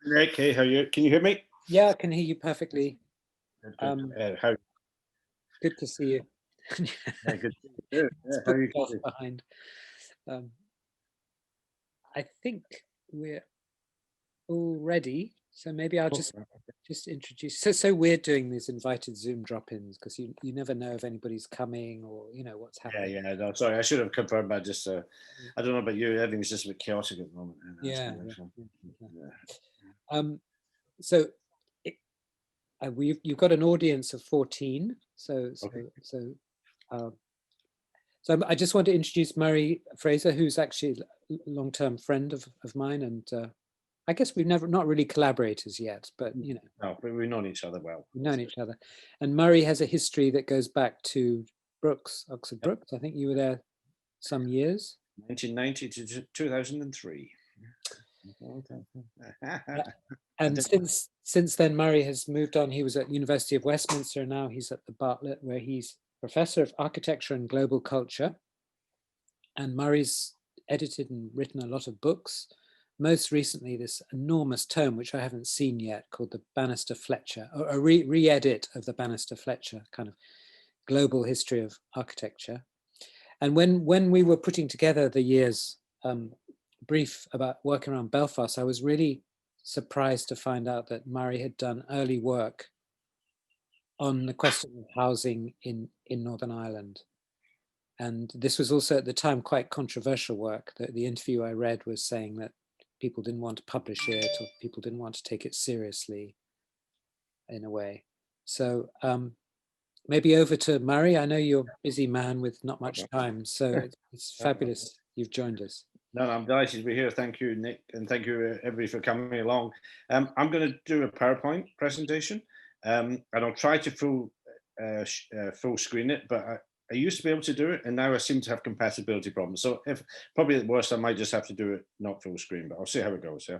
Nick, hey, how are you? Can you hear me? Yeah, I can hear you perfectly. Good, good. Um, How? Good to see you. Yeah, good. Good. It's Yeah, how are you booked off keeping? behind. Um, I think we're all ready. So maybe I'll Oh, just introduce. So we're doing these invited Zoom drop-ins because you never know if anybody's coming or what's yeah, happening. yeah. No, sorry, I should have confirmed. But just, I don't know about you. Everything's just a bit chaotic at the moment. And that's Yeah, been yeah, so. yeah, yeah. Yeah. Um, so it, you've got an audience of 14. Okay. Uh, I just want to introduce Murray Fraser, who's actually a long-term friend of mine, and I guess we've never not really collaborators yet, but No, but we've known each other well. we've known each other. And Murray has a history that goes back to Brooks, Oxford Yep. Brooks. I think you were there some years. 1990 to 2003. Okay. Yeah. I And did. since then, Murray has moved on. He was at University of Westminster. Now he's at the Bartlett, where he's professor of architecture and global culture. And Murray's edited and written a lot of books. Most recently, this enormous tome, which I haven't seen yet, called the Bannister Fletcher, or a re-edit of the Bannister Fletcher kind of global history of architecture. And when we were putting together the year's brief about working around Belfast, I was really surprised to find out that Murray had done early work on the question of housing in Northern Ireland. And this was also at the time quite controversial work. The interview I read was saying that people didn't want to publish it or people didn't want to take it seriously in a way. So maybe over to Murray. I know you're a busy man with not much time, so it's fabulous you've joined us. No, no, I'm delighted to be here. Thank you, Nick, and thank you, everybody, for coming along. I'm going to do a PowerPoint presentation, and I'll try to full screen it, but I used to be able to do it, and now I seem to have compatibility problems. So, if probably at worst, I might just have to do it not full screen, but I'll see how it goes. Yeah,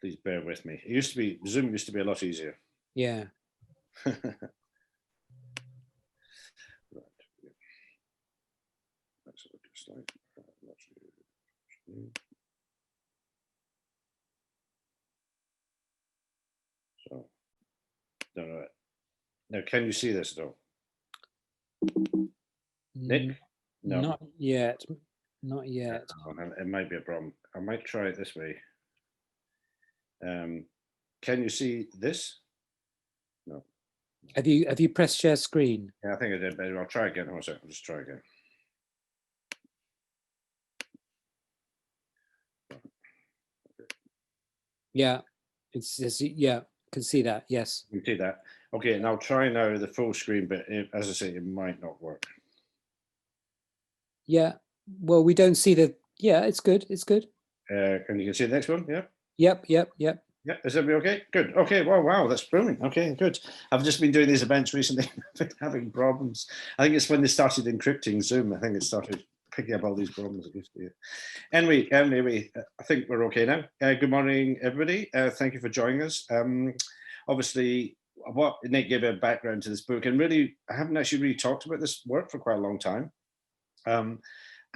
please bear with me. It used to be Zoom used to be a lot easier. Yeah. Right. Let's look at slide. So, no. Now, can you see this though? Nick? No. Not yet. Not yet. It might be a problem. I might try it this way. Can you see this? No. Have you pressed share screen? Yeah, I think I did, but I'll try again. Hold on a second. I'll just try again. Yeah. Yeah, can see that. Yes. You can see that. Okay, and I'll try now the full screen, but as I say, it might not work. Yeah. Well, we don't see the. Yeah, it's good. It's good. And you can see the next one. Yeah. Yep. Yeah, is everybody okay? Good. Okay. Well, wow, that's brilliant. Okay, good. I've just been doing these events recently, having problems. I think it's when they started encrypting Zoom. I think it started picking up all these problems. Anyway, I think we're okay now. Good morning, everybody. Thank you for joining us. Obviously, what Nick gave a background to this book, and really, I haven't actually really talked about this work for quite a long time.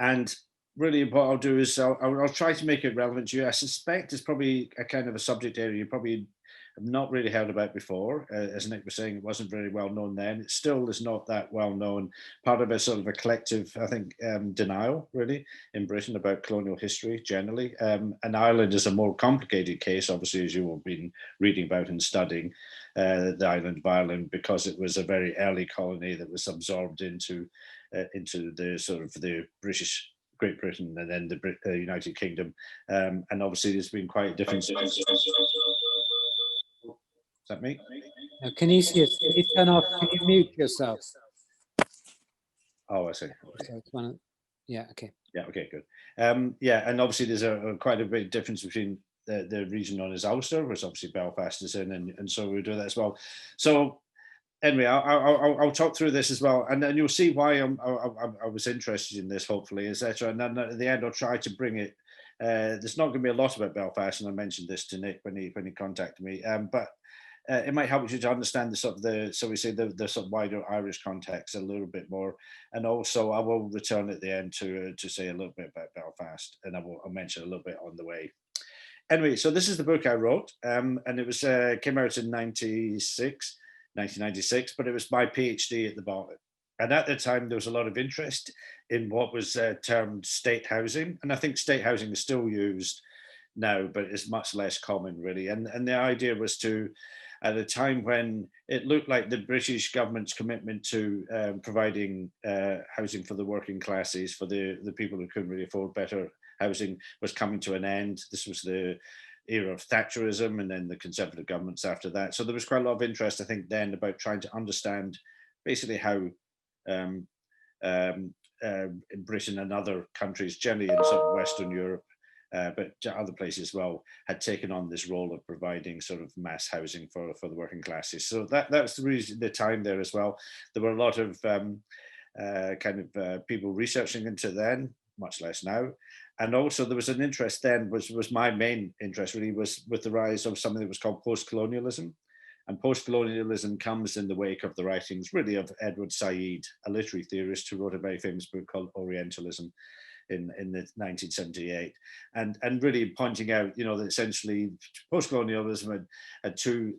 And really, what I'll do is I'll try to make it relevant to you. I suspect it's probably a kind of a subject area you probably have not really heard about before. As Nick was saying, it wasn't very well known then. It still is not that well known. Part of a sort of a collective, I think, denial really in Britain about colonial history generally. And Ireland is a more complicated case, obviously, as you have been reading about and studying the island of Ireland, because it was a very early colony that was absorbed into the sort of the Great Britain and then the United Kingdom. And obviously there's been quite different. Is that me? Now, Canisius, can you turn off? Can you mute yourself? Oh, I see. Okay. So it's one of, yeah. Okay. Yeah. Okay. Good. Yeah, and obviously there's quite a big difference between the region known as Ulster, which obviously Belfast is in, and so we do that as well. So anyway, I'll talk through this as well, and then you'll see why I was interested in this, hopefully, etc. And then at the end, I'll try to bring it. There's not going to be a lot about Belfast, and I mentioned this to Nick when he contacted me. But it might help you to understand the sort of the sort of wider Irish context a little bit more. And also, I will return at the end to say a little bit about Belfast, and I'll mention a little bit on the way. Anyway, so this is the book I wrote, and it was came out in 1996, but it was my PhD at the bottom. And at the time, there was a lot of interest in what was termed state housing, and I think state housing is still used now, but it's much less common, really. And the idea was to, at a time when it looked like the British government's commitment to providing housing for the working classes, for the people who couldn't really afford better housing, was coming to an end. This was the era of Thatcherism and then the Conservative governments after that. So there was quite a lot of interest, I think, then about trying to understand basically how Britain and other countries, generally in sort of Western Europe, but other places as well, had taken on this role of providing sort of mass housing for the working classes. So that was the reason, the time there as well. There were a lot of people researching into then, much less now. And also there was an interest then, was my main interest really, was with the rise of something that was called post-colonialism. And post-colonialism comes in the wake of the writings really of Edward Said, a literary theorist who wrote a very famous book called Orientalism in the 1978, and really pointing out, that essentially post-colonialism had two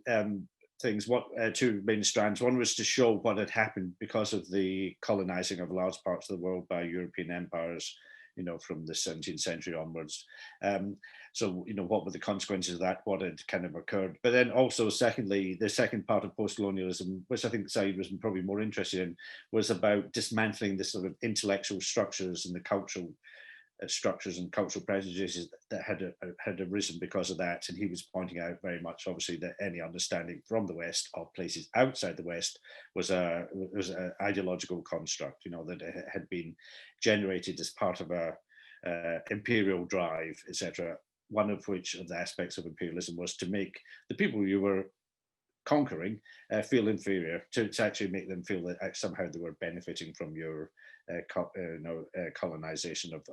things, two main strands. One was to show what had happened because of the colonizing of large parts of the world by European empires, from the 17th century onwards. So, what were the consequences of that, what had kind of occurred. But then also, secondly, the second part of post-colonialism, which I think Said was probably more interested in, was about dismantling the sort of intellectual structures and the cultural structures and cultural prejudices that had arisen because of that. And he was pointing out very much, obviously, that any understanding from the West of places outside the West was an ideological construct, that it had been generated as part of a imperial drive, etc. One of which of the aspects of imperialism was to make the people you were conquering feel inferior, to actually make them feel that somehow they were benefiting from your colonization of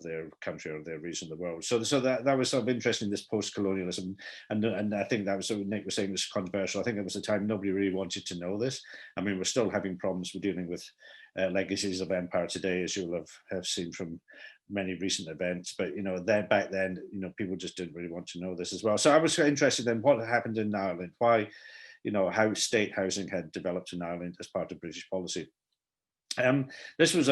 their country or their region of the world. So that was sort of interesting, this post-colonialism, and I think that was what Nick was saying was controversial. I think it was a time nobody really wanted to know this. I mean, we're still having problems with dealing with legacies of empire today, as you'll have seen from many recent events. But back then, people just didn't really want to know this as well. So I was interested in what happened in Ireland, why, how state housing had developed in Ireland as part of British policy. This was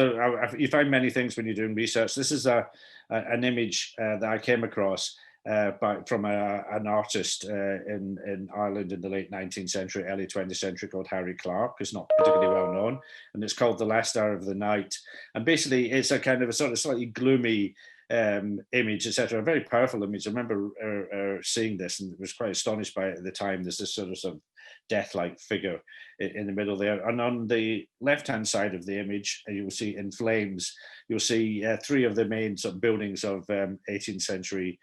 you find many things when you're doing research. This is an image that I came across from an artist in Ireland in the late 19th century, early 20th century, called Harry Clarke, who's not particularly well known, and it's called The Last Hour of the Night. And basically, it's a kind of a sort of slightly gloomy image, etc. A very powerful image. I remember seeing this and was quite astonished by it at the time. There's this sort of death-like figure in the middle there, and on the left-hand side of the image, you will see in flames. You'll see three of the main sort of buildings of 18th century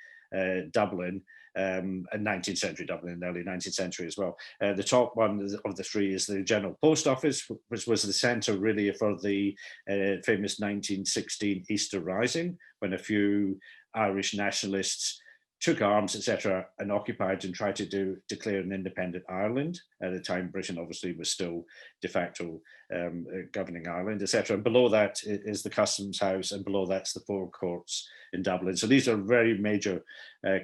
Dublin, and 19th century Dublin, early 19th century as well. The top one of the three is the General Post Office, which was the centre really for the famous 1916 Easter Rising, when a few Irish nationalists took arms, etc., and occupied and tried to declare an independent Ireland. At the time, Britain obviously was still de facto governing Ireland, etc. And below that is the Customs House, and below that's the Four Courts in Dublin. So these are very major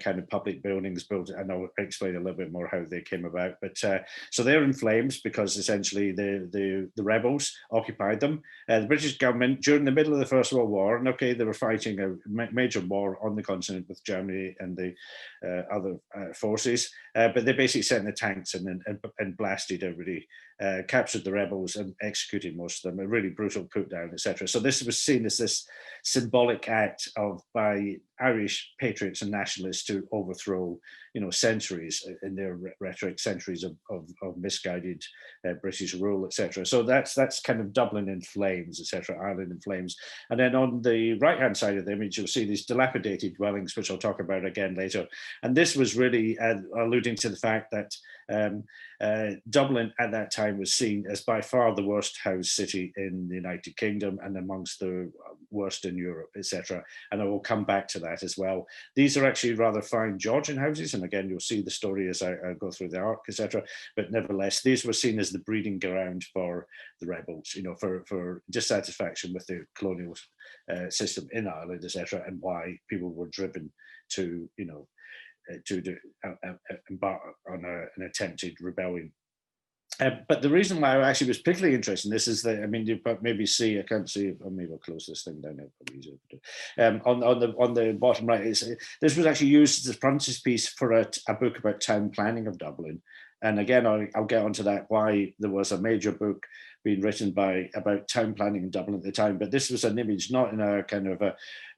kind of public buildings built, and I'll explain a little bit more how they came about. But so they're in flames because essentially the rebels occupied them. The British government, during the middle of the First World War, and okay, they were fighting a major war on the continent with Germany and the other forces, but they basically sent the tanks and blasted everybody, captured the rebels and executed most of them. A really brutal put down, etc. So this was seen as this symbolic act by Irish patriots and nationalists to overthrow, centuries in their rhetoric, centuries of misguided British rule, etc. So that's kind of Dublin in flames, etc. Ireland in flames. And then on the right-hand side of the image, you'll see these dilapidated dwellings, which I'll talk about again later. And this was really alluding to the fact that Dublin at that time was seen as by far the worst housed city in the United Kingdom and amongst the worst in Europe, etc. And I will come back to that as well. These are actually rather fine Georgian houses, and again, you'll see the story as I go through the arc, etc. But nevertheless, these were seen as the breeding ground for the rebels, for dissatisfaction with the colonial system in Ireland, etc., and why people were driven to, embark on an attempted rebellion. But the reason why I actually was particularly interested in this is that, I mean, you maybe see, I can't see, or maybe I'll close this thing down. Probably easier to do. On the bottom right, this was actually used as a frontispiece for a book about town planning of Dublin. And again, I'll get onto that, why there was a major book being written about town planning in Dublin at the time. But this was an image, not in a kind of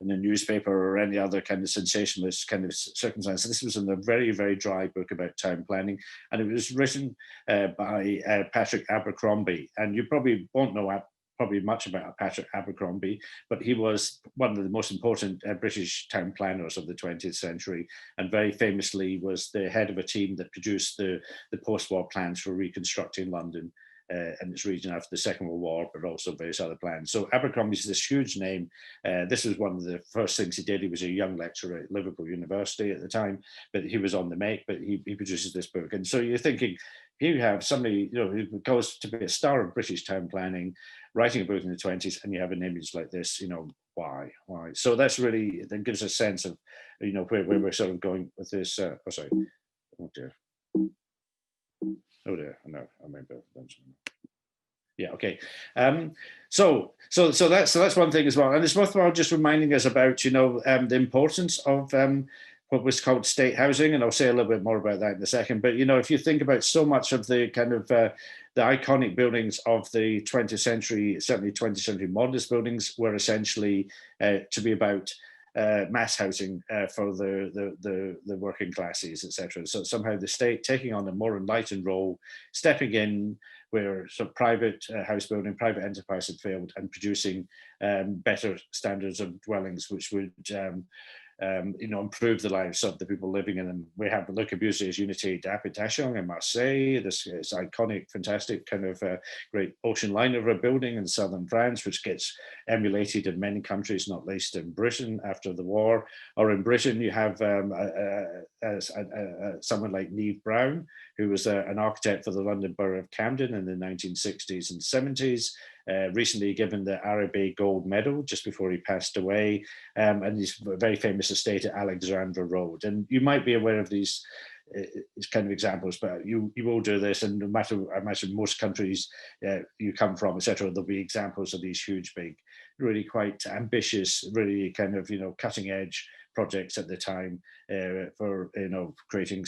in a newspaper or any other kind of sensationalist kind of circumstance. This was in a very, very dry book about town planning. And it was written by Patrick Abercrombie. And you probably won't know probably much about Patrick Abercrombie, but he was one of the most important British town planners of the 20th century, and very famously was the head of a team that produced the post-war plans for reconstructing London and its region after the Second World War, but also various other plans. So Abercrombie's this huge name. This was one of the first things he did. He was a young lecturer at Liverpool University at the time, but he was on the make, but he produces this book. And so you're thinking, here you have somebody, who goes to be a star of British town planning, writing a book in the 20s, and you have an image like this, why? So that's really, that gives a sense of, where we're sort of going with this. Oh, sorry. Oh, dear. Oh dear, no, I remember. Yeah, okay. So that's one thing as well, and it's worthwhile just reminding us about the importance of what was called state housing, and I'll say a little bit more about that in a second. But if you think about so much of the kind of the iconic buildings of the 20th century, certainly 20th century modernist buildings, were essentially to be about mass housing for the working classes, etc. So somehow the state taking on a more enlightened role, stepping in where sort of private house building, private enterprise had failed, and producing better standards of dwellings, which would improve the lives of the people living in them. We have Le Corbusier's Unité d'Habitation in Marseille, this iconic, fantastic kind of great ocean liner of a building in southern France, which gets emulated in many countries, not least in Britain after the war. Or in Britain, you have someone like Niamh Brown, who was an architect for the London Borough of Camden in the 1960s and 70s. Recently given the Arabe Gold Medal just before he passed away, and his very famous estate at Alexandra Road. And you might be aware of these kind of examples, but you will do this, and no matter, I imagine, most countries you come from, etc., there'll be examples of these huge, big, really quite ambitious, really kind of cutting edge projects at the time for creating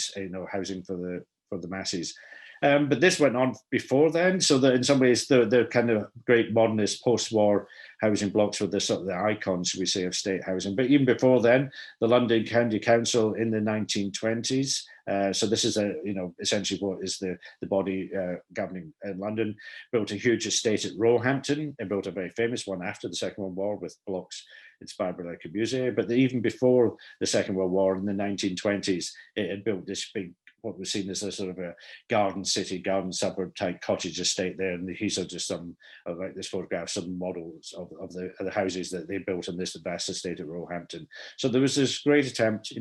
housing for the masses. But this went on before then, so that in some ways the kind of great modernist post-war housing blocks were the sort of the icons, should we say, of state housing. But even before then, the London County Council in the 1920s. So this is essentially what is the body governing in London, built a huge estate at Roehampton. It built a very famous one after the Second World War with blocks inspired by Le Corbusier. But even before the Second World War, in the 1920s, it had built this big, what was seen as a sort of a garden city, garden suburb type cottage estate there. And these are just some, like this photograph, some models of the houses that they built on this vast estate at Roehampton. So there was this great attempt,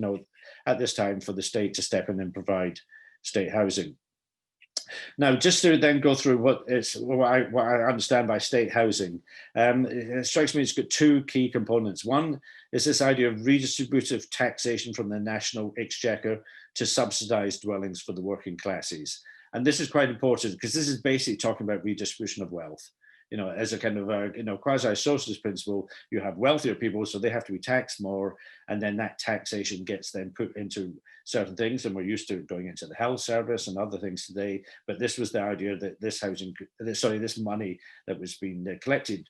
at this time for the state to step in and provide state housing. Now, just to then go through what I understand by state housing, it strikes me it's got two key components. One is this idea of redistributive taxation from the national exchequer to subsidized dwellings for the working classes. And this is quite important because this is basically talking about redistribution of wealth. As a kind of a quasi-socialist principle, you have wealthier people, so they have to be taxed more, and then that taxation gets then put into certain things, and we're used to going into the health service and other things today. But this was the idea that this money that was being collected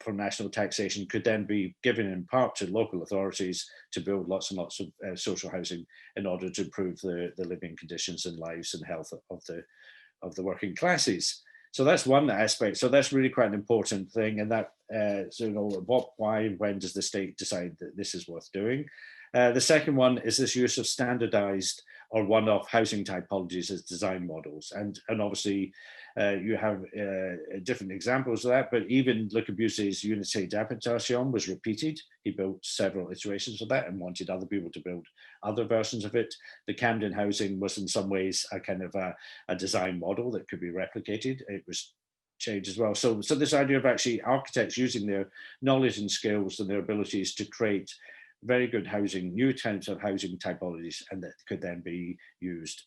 from national taxation could then be given in part to local authorities to build lots and lots of social housing in order to improve the living conditions and lives and health of the working classes. So that's one aspect. So that's really quite an important thing. And that, why, when does the state decide that this is worth doing? The second one is this use of standardized or one-off housing typologies as design models. And obviously you have different examples of that, but even Le Corbusier's unité d'habitation was repeated. He built several iterations of that and wanted other people to build other versions of it. The Camden housing was in some ways a kind of a design model that could be replicated. It was changed as well. So this idea of actually architects using their knowledge and skills and their abilities to create very good housing, new types of housing typologies, and that could then be used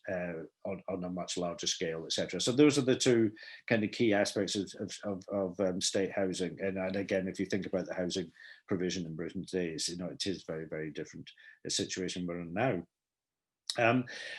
on a much larger scale, etc. So those are the two kind of key aspects of state housing. And again, if you think about the housing provision in Britain today, it is very, very different a situation we're in now.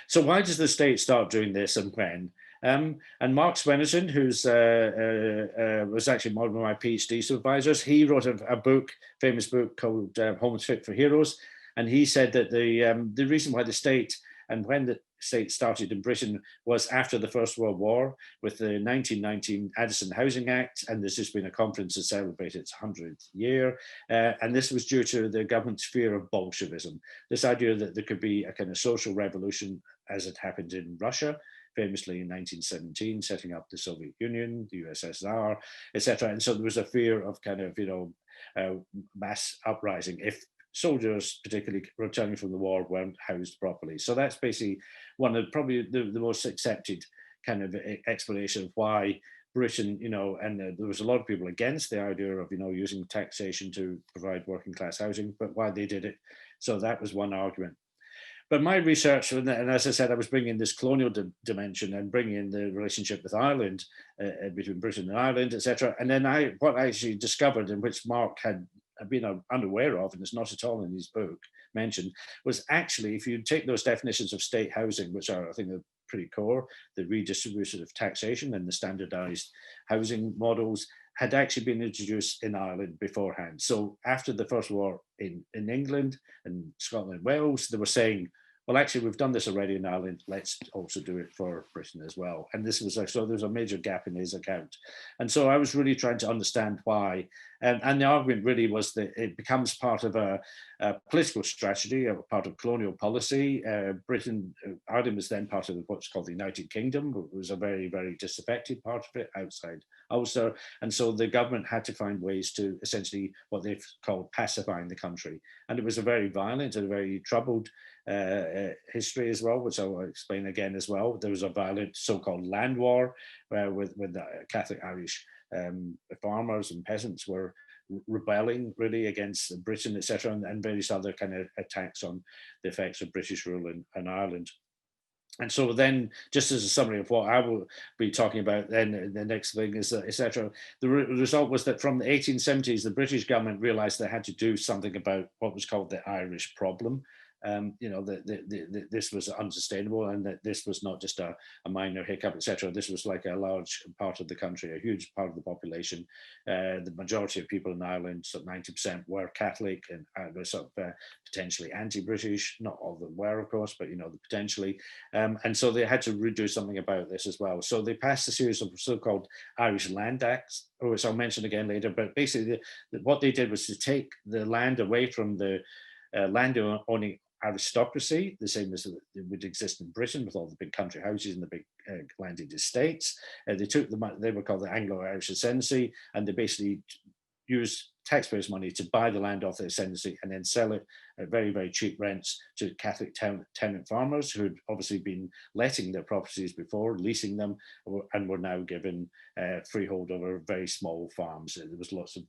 So why does the state start doing this and when? And Mark Swennerton, who's was actually one of my PhD supervisors, he wrote a book, famous book called Homes Fit for Heroes. And he said that the reason why the state and when the state started in Britain was after the First World War with the 1919 Addison Housing Act. And there's just been a conference to celebrate its 100th year. And this was due to the government's fear of Bolshevism, this idea that there could be a kind of social revolution as it happened in Russia, famously in 1917, setting up the Soviet Union, the USSR, etc. And so there was a fear of kind of, mass uprising if soldiers, particularly returning from the war, weren't housed properly. So that's basically one of probably the most accepted kind of explanation of why Britain, and there was a lot of people against the idea of, using taxation to provide working class housing, but why they did it. So that was one argument. But my research, and as I said, I was bringing this colonial dimension and bringing in the relationship with Ireland, between Britain and Ireland, etc. And then what I actually discovered, and which Mark had been unaware of, and it's not at all in his book mentioned, was actually, if you take those definitions of state housing, which are, I think, are pretty core, the redistribution of taxation and the standardized housing models, had actually been introduced in Ireland beforehand. So after the First War in England and Scotland and Wales, they were saying, well, actually, we've done this already in Ireland. Let's also do it for Britain as well. And this was so there's a major gap in his account. And so I was really trying to understand why. And the argument really was that it becomes part of a political strategy, a part of colonial policy. Ireland was then part of what's called the United Kingdom, which was a very, very disaffected part of it outside Ulster. And so the government had to find ways to essentially what they've called pacifying the country. And it was a very violent and a very troubled history as well, which I'll explain again as well. There was a violent so-called land war with the Catholic Irish farmers and peasants were rebelling really against Britain, etc., and various other kind of attacks on the effects of British rule in Ireland. And so then, just as a summary of what I will be talking about then, the next thing is, etc., the result was that from the 1870s, the British government realized they had to do something about what was called the Irish problem. This was unsustainable, and that this was not just a minor hiccup, etc. This was like a large part of the country, a huge part of the population. The majority of people in Ireland, so 90%, were Catholic and were sort of potentially anti-British. Not all of them were, of course, but potentially. And so they had to do something about this as well. So they passed a series of so-called Irish Land Acts, which I'll mention again later. But basically, what they did was to take the land away from the land-owning aristocracy, the same as it would exist in Britain with all the big country houses and the big landed estates. They were called the Anglo-Irish Ascendancy, and they basically used taxpayers' money to buy the land off the ascendancy and then sell it at very, very cheap rents to Catholic tenant farmers who had obviously been letting their properties before, leasing them, and were now given freehold over very small farms. There was lots of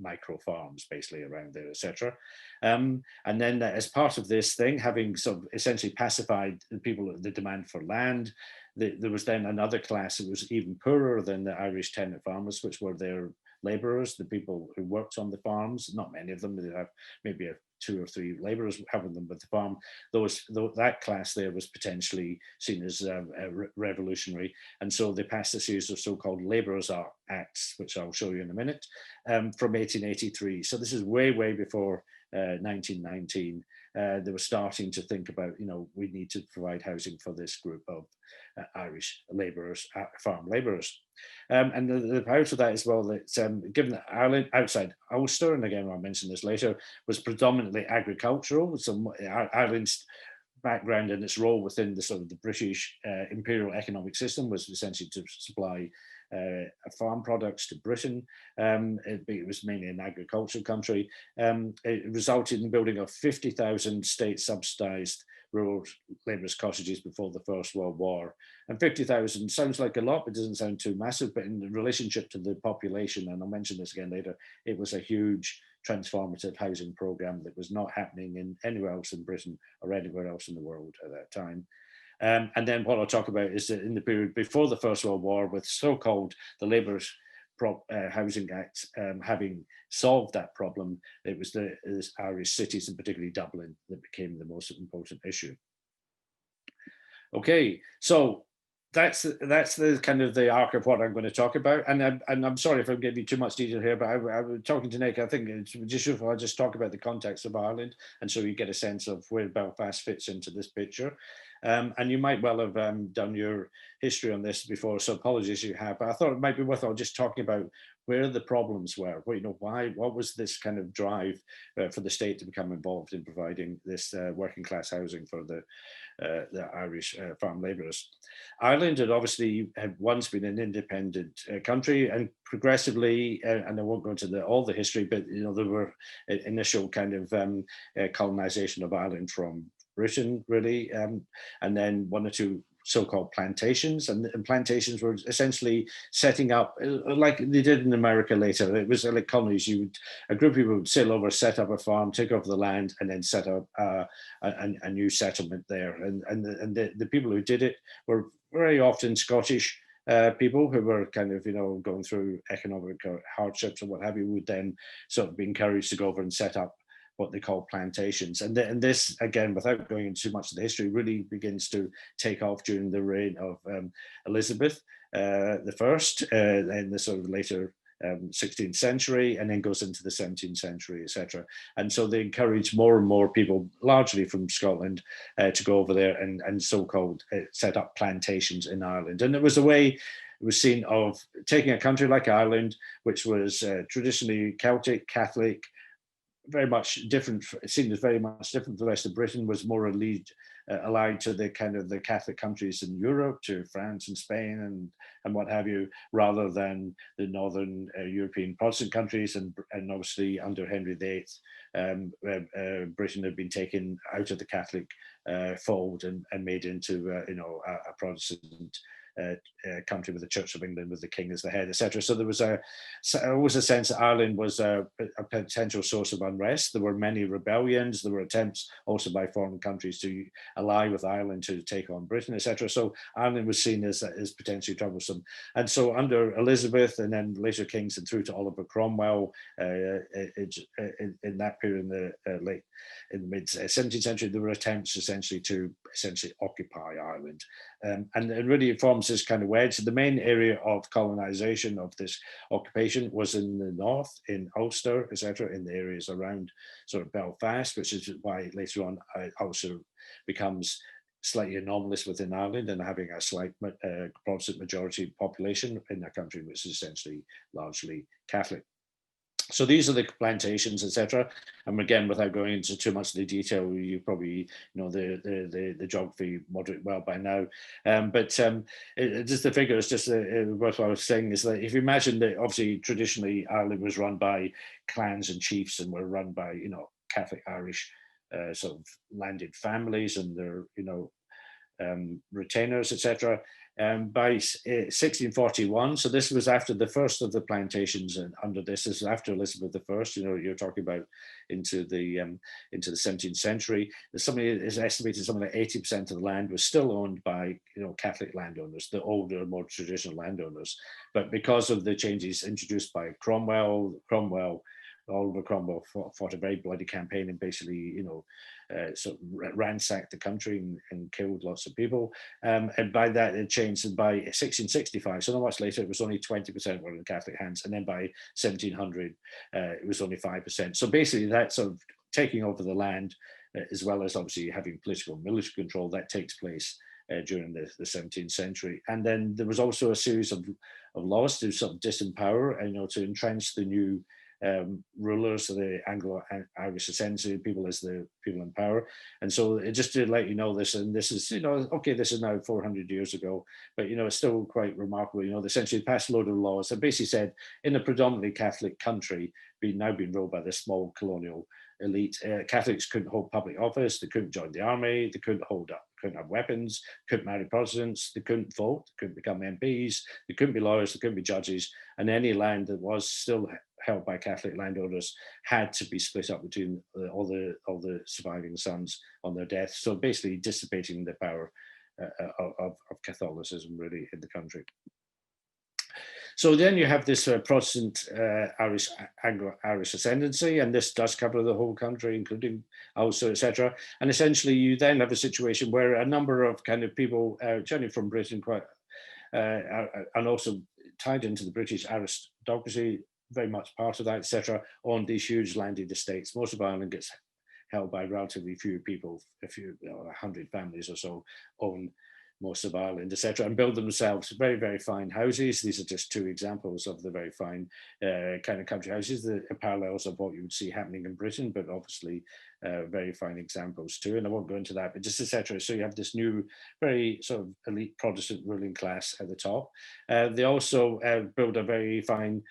micro farms basically around there, etc. And then as part of this thing, having sort of essentially pacified the people, the demand for land, there was then another class that was even poorer than the Irish tenant farmers, which were their laborers, the people who worked on the farms. Not many of them, they have maybe 2 or 3 laborers having them with the farm. That class there was potentially seen as revolutionary. And so they passed a series of so-called Labourers' Acts, which I'll show you in a minute, from 1883. So this is way, way before 1919. They were starting to think about, we need to provide housing for this group of Irish labourers, farm labourers. And the power of that as well, that given that Ireland, outside Ulster, and again I'll mention this later, was predominantly agricultural. So Ireland's background and its role within the sort of the British imperial economic system was essentially to supply farm products to Britain. It was mainly an agricultural country. It resulted in the building of 50,000 state-subsidised rural labourers' cottages before the First World War. And 50,000 sounds like a lot, but doesn't sound too massive. But in relationship to the population, and I'll mention this again later, it was a huge transformative housing program that was not happening in anywhere else in Britain or anywhere else in the world at that time. And then what I'll talk about is that in the period before the First World War, with so-called the Labour's Housing Act having solved that problem, it was the Irish cities, and particularly Dublin, that became the most important issue. Okay, so that's the kind of the arc of what I'm going to talk about, and I'm sorry if I'm giving you too much detail here, but I was talking to Nick. I think it's just useful I just talk about the context of Ireland, and so you get a sense of where Belfast fits into this picture. And you might well have done your history on this before, so apologies you have. But I thought it might be worthwhile just talking about where the problems were. Well, you know, what was this kind of drive for the state to become involved in providing this working class housing for the Irish farm labourers. Ireland had once been an independent country, and progressively, and I won't go into all the history, but you know there were initial kind of colonisation of Ireland from Britain, really, and then one or two so-called plantations, and plantations were essentially setting up like they did in America later. It was like colonies. A group of people would sail over, set up a farm, take over the land, and then set up a new settlement there. And the people who did it were very often Scottish people who were kind of, you know, going through economic hardships and what have you, would then sort of be encouraged to go over and set up what they call plantations. And this, again, without going into too much of the history, really begins to take off during the reign of Elizabeth the First in the sort of later 16th century, and then goes into the 17th century, etc. And so they encourage more and more people, largely from Scotland, to go over there and so-called set up plantations in Ireland. And it was a way, it was seen of taking a country like Ireland, which was traditionally Celtic, Catholic, very much different, it seemed very much different from the rest of Britain, was more allied to the kind of the Catholic countries in Europe, to France and Spain and what have you, rather than the northern European Protestant countries. And obviously under Henry VIII, Britain had been taken out of the Catholic fold and made into you know, a Protestant country with the Church of England, with the King as the head, etc. So there was always a sense that Ireland was a potential source of unrest. There were many rebellions. There were attempts also by foreign countries to ally with Ireland to take on Britain, etc. So Ireland was seen as potentially troublesome. And so under Elizabeth and then later kings and through to Oliver Cromwell, in that period in the mid 17th century, there were attempts essentially to occupy Ireland. And it really forms this kind of wedge. The main area of colonization of this occupation was in the north, in Ulster, etc., in the areas around sort of Belfast, which is why later on Ulster becomes slightly anomalous within Ireland and having a slight Protestant majority population in a country which is essentially largely Catholic. So these are the plantations, etc. And again, without going into too much of the detail, you probably know the geography moderate well by now. Just the figure is just what I was saying is that if you imagine that obviously traditionally Ireland was run by clans and chiefs and were run by, you know, Catholic Irish sort of landed families and their, you know, retainers, etc. By 1641, so this was after the first of the plantations, and under this is after Elizabeth I. You know, you're talking about into the 17th century. Somebody is estimated something like 80% of the land was still owned by, you know, Catholic landowners, the older, more traditional landowners. But because of the changes introduced by Oliver Cromwell fought a very bloody campaign and basically, you know, sort of ransacked the country and killed lots of people. And by that, it changed. And by 1665, so not much later, it was only 20% were in Catholic hands. And then by 1700, it was only 5%. So basically, that sort of taking over the land, as well as obviously having political and military control, that takes place during the 17th century. And then there was also a series of laws to sort of disempower and, you know, to entrench the new rulers of the Anglo-Irish ascendancy, people as the people in power. And so it just to let you know this, and this is, okay, this is now 400 years ago, but, it's still quite remarkable. They essentially passed a load of laws that basically said in a predominantly Catholic country, now being ruled by this small colonial elite, Catholics couldn't hold public office, they couldn't join the army, they couldn't have weapons, couldn't marry Protestants, they couldn't vote, they couldn't become MPs, they couldn't be lawyers, they couldn't be judges, and any land that was still held by Catholic landowners had to be split up between all the surviving sons on their death. So basically dissipating the power of Catholicism really in the country. So then you have this Protestant Anglo-Irish ascendancy, and this does cover the whole country, including Ulster, etc. And essentially, you then have a situation where a number of kind of people, generally from Britain, and also tied into the British aristocracy, very much part of that, etc., on these huge landed estates. Most of Ireland gets held by relatively few people, 100 families or so own most of Ireland, etc., and build themselves very, very fine houses. These are just two examples of the very fine kind of country houses, the parallels of what you would see happening in Britain, but obviously very fine examples too. And I won't go into that, but just etc. So you have this new, very sort of elite Protestant ruling class at the top. They also build a very fine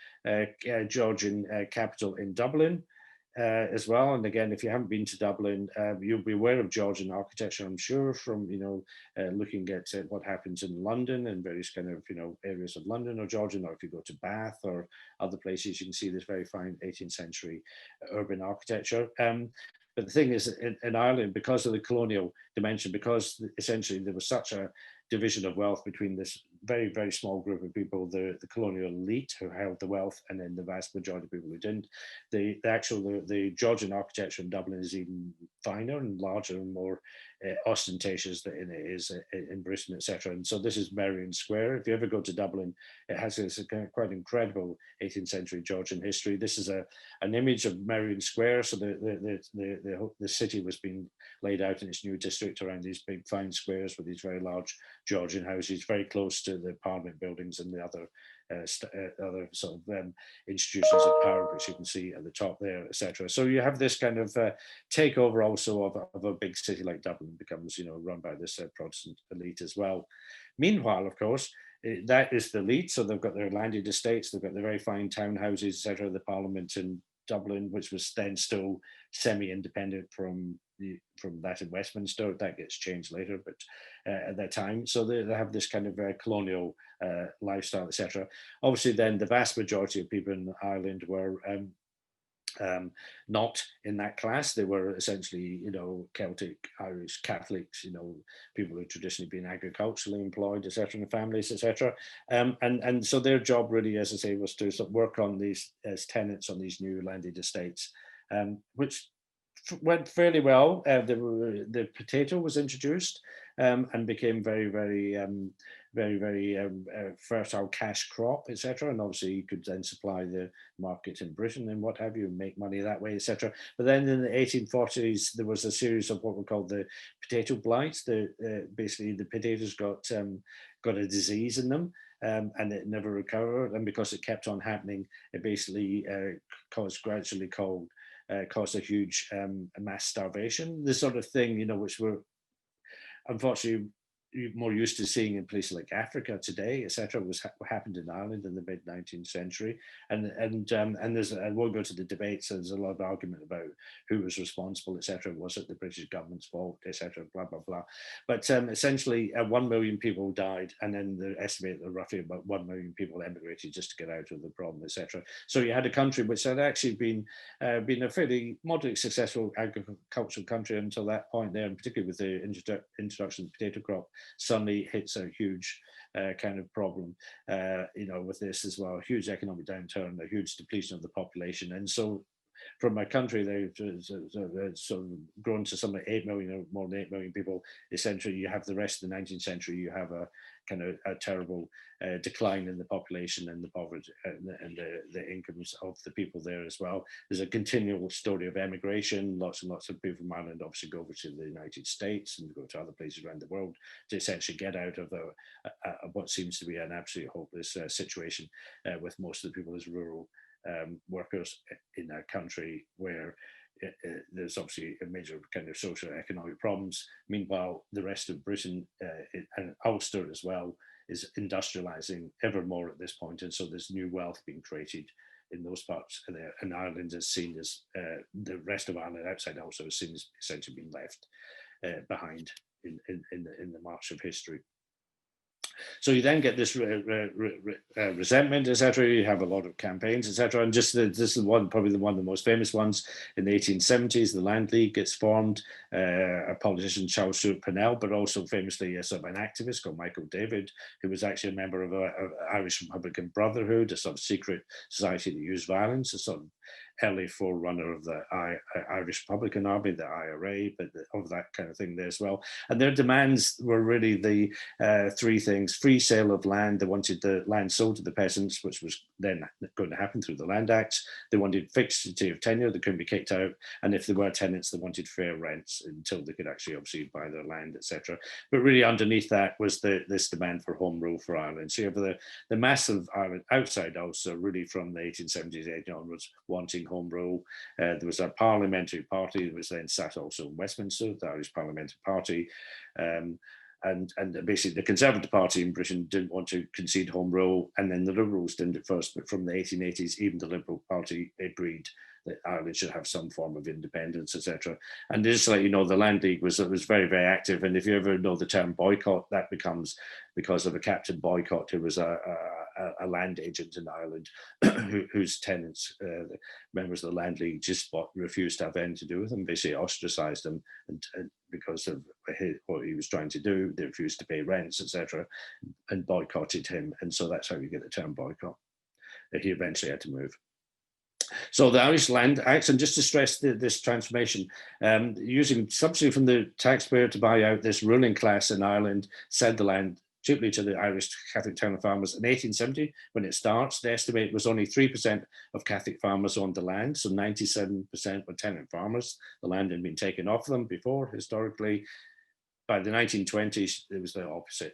Georgian capital in Dublin. As well, and again, if you haven't been to Dublin, you'll be aware of Georgian architecture, I'm sure, from looking at what happens in London and various kind of areas of London or Georgian, or if you go to Bath or other places, you can see this very fine 18th century urban architecture. But the thing is, in Ireland, because of the colonial dimension, because essentially there was such a division of wealth between this very, very small group of people, the colonial elite who held the wealth, and then the vast majority of people who didn't. The Georgian architecture in Dublin is even finer and larger and more ostentatious than it is in Britain, etc. And so this is Merrion Square. If you ever go to Dublin, it has this quite incredible 18th century Georgian history. This is an image of Merrion Square. So the city was being laid out in its new district around these big fine squares with these very large Georgian houses, very close to the Parliament buildings and the other sort of institutions of power, which you can see at the top there, etc. So you have this kind of takeover also of a big city like Dublin becomes, run by this Protestant elite as well. Meanwhile, of course, that is the elite. So they've got their landed estates, they've got their very fine townhouses, etc. The Parliament in Dublin, which was then still semi-independent from that in Westminster. That gets changed later, but at that time, so they have this kind of colonial lifestyle, etc. Obviously, then the vast majority of people in Ireland were not in that class. They were essentially, Celtic, Irish Catholics, people who had traditionally been agriculturally employed, etc., in the families, etc. And so their job really, as I say, was to sort of work on these as tenants on these new landed estates, which went fairly well. The potato was introduced and became very, very fertile cash crop, etc. And obviously you could then supply the market in Britain and what have you, and make money that way, etc. But then in the 1840s, there was a series of what were called the potato blights. Basically, the potatoes got a disease in them. And it never recovered. And because it kept on happening, it basically caused a huge mass starvation, the sort of thing, which we're unfortunately more used to seeing in places like Africa today, etc., was what happened in Ireland in the mid 19th century, and there's, I won't go to the debates. So there's a lot of argument about who was responsible, etc. Was it the British government's fault, etc. Blah blah blah. But essentially, 1 million people died, and then they estimate that roughly about 1 million people emigrated just to get out of the problem, etc. So you had a country which had actually been a fairly moderately successful agricultural country until that point there, and particularly with the introduction of the potato crop, suddenly hits a huge kind of problem, with this as well, a huge economic downturn, a huge depletion of the population. And so from a country they've sort of grown to something like 8 million or more than 8 million people. Essentially, you have the rest of the 19th century, you have a kind of a terrible decline in the population and the poverty and the incomes of the people there as well. There's a continual story of emigration. Lots and lots of people from Ireland obviously go over to the United States and go to other places around the world to essentially get out of what seems to be an absolutely hopeless situation with most of the people as rural workers in a country where there's obviously a major kind of socio-economic problems. Meanwhile, the rest of Britain and Ulster as well is industrializing ever more at this point, and so there's new wealth being created in those parts there. And Ireland is seen as the rest of Ireland outside Ulster is seen as essentially being left behind in the march of history. So you then get this resentment, etc. You have a lot of campaigns, etc. And just this is probably one of the most famous ones in the 1870s. The Land League gets formed. A politician, Charles Stewart Parnell, but also famously a sort of an activist called Michael David, who was actually a member of Irish Republican Brotherhood, a sort of secret society that used violence, a sort of early forerunner of the Irish Republican Army, the IRA, but of that kind of thing there as well. And their demands were really the three things: free sale of land. They wanted the land sold to the peasants, which was then going to happen through the Land Act. They wanted fixity of tenure; they couldn't be kicked out. And if they were tenants, they wanted fair rents until they could actually obviously buy their land, etc. But really underneath that was this demand for home rule for Ireland. So you have the massive Ireland outside Ulster, really from the 1870s onwards, wanting home rule. There was a parliamentary party that was then sat also in Westminster, the Irish Parliamentary Party. And basically the Conservative Party in Britain didn't want to concede home rule, and then the Liberals didn't at first, but from the 1880s, even the Liberal Party agreed that Ireland should have some form of independence, etc. And just like you know, the Land League was very, very active. And if you ever know the term boycott, that becomes because of a Captain Boycott, who was a land agent in Ireland, whose tenants, members of the Land League, just refused to have anything to do with him, basically ostracized him, and because of what he was trying to do, they refused to pay rents, etc., and boycotted him. And so that's how you get the term boycott. He eventually had to move. So the Irish Land Acts, and just to stress this transformation, using subsidy from the taxpayer to buy out this ruling class in Ireland, sell the land cheaply to the Irish Catholic tenant farmers. In 1870, when it starts, the estimate was only 3% of Catholic farmers owned the land, so 97% were tenant farmers. The land had been taken off them before, historically. By the 1920s, it was the opposite.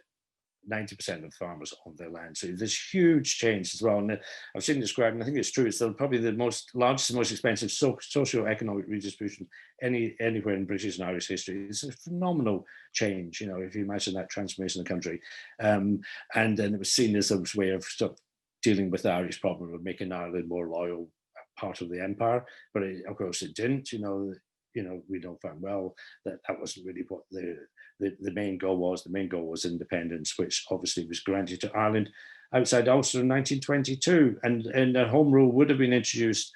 90% of farmers own their land. So there's huge change as well. And I've seen it described, and I think it's true, it's probably the largest and most expensive socio-economic redistribution anywhere in British and Irish history. It's a phenomenal change, you know, if you imagine that transformation of the country. And then it was seen as a way of dealing with the Irish problem of making Ireland more loyal part of the empire. But of course it didn't, you know, we know very well that that wasn't really what the main goal was. The main goal was independence, which obviously was granted to Ireland outside Ulster in 1922. And home rule would have been introduced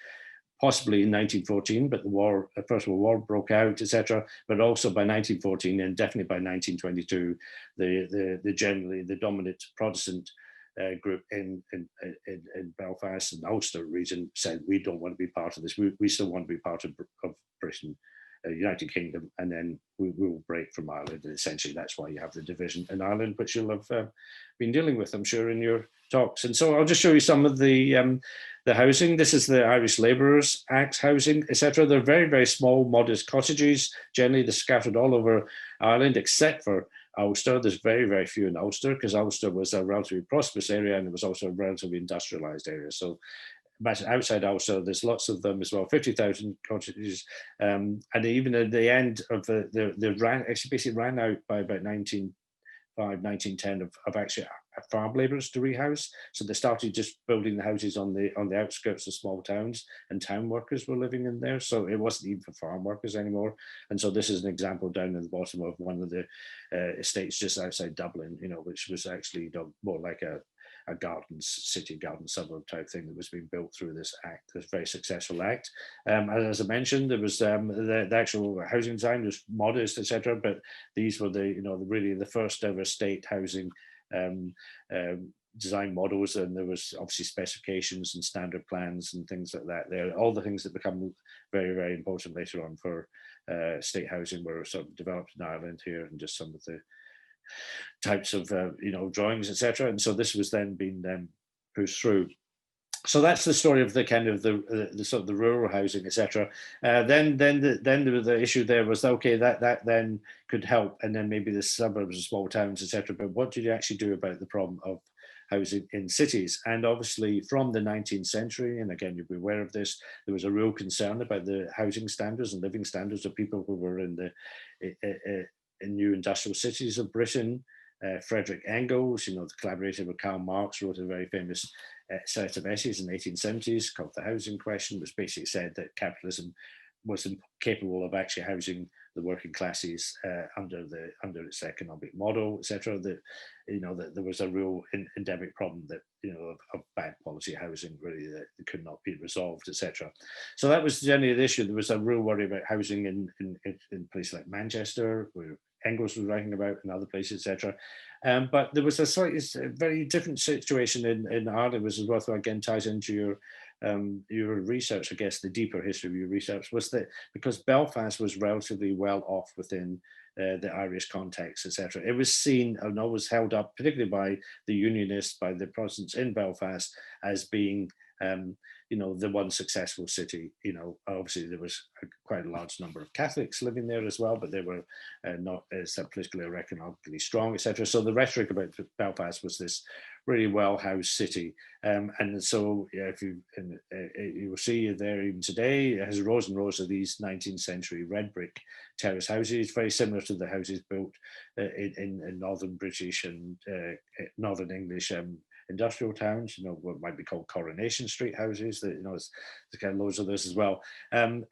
possibly in 1914, but the First World War broke out, etc. But also by 1914 and definitely by 1922, the dominant Protestant group in Belfast and Ulster region said, we don't want to be part of this. We still want to be part of Britain, United Kingdom, and then we will break from Ireland. And essentially, that's why you have the division in Ireland, which you'll have been dealing with, I'm sure, in your talks. And so I'll just show you some of the housing. This is the Irish Labourers Act housing, etc. They're very, very small, modest cottages. Generally, they're scattered all over Ireland, except for Ulster. There's very, very few in Ulster because Ulster was a relatively prosperous area and it was also a relatively industrialised area. So outside Ulster, there's lots of them as well, 50,000 cottages. And even at the end of basically ran out by about 1905, 1910 of actually farm labourers to rehouse. So they started just building the houses on the outskirts of small towns, and town workers were living in there. So it wasn't even for farm workers anymore. And so this is an example down at the bottom of one of the estates just outside Dublin, you know, which was actually more like a city garden suburb type thing that was being built through this act, this very successful act. As I mentioned, there was the actual housing design was modest, etc. But these were really the first ever state housing design models, and there was obviously specifications and standard plans and things like that. They're all the things that become very, very important later on for state housing were sort of developed in Ireland here, and just some of the types of drawings, etc. And so this was then being pushed through. So that's the story of the kind of the sort of the rural housing, etc. Then the issue there was, okay, that then could help, and then maybe the suburbs and small towns, etc. But what did you actually do about the problem of housing in cities. And obviously from the 19th century, and again, you'll be aware of this, there was a real concern about the housing standards and living standards of people who were in the in new industrial cities of Britain. Frederick Engels, the collaborator with Karl Marx, wrote a very famous set of essays in the 1870s called The Housing Question, which basically said that capitalism was incapable of actually housing the working classes under its economic model, etc. That that there was a real endemic problem that of bad quality housing really that could not be resolved, etc. So that was generally the issue. There was a real worry about housing in places like Manchester, where Engels was writing about, and other places, etc. But there was a slightly very different situation in Ireland, which is worthwhile again ties into your research, I guess, the deeper history of your research, was that because Belfast was relatively well off within the Irish context, etc., it was seen and always held up, particularly by the Unionists, by the Protestants in Belfast, as being the one successful city. Obviously there was quite a large number of Catholics living there as well, but they were not as politically or economically strong, etc. So the rhetoric about Belfast was this really well-housed city, and so if you will see there even today, it has rows and rows of these 19th century red brick terrace houses, very similar to the houses built in northern British and northern English industrial towns, what might be called Coronation Street houses. That there's kind of loads of those as well. And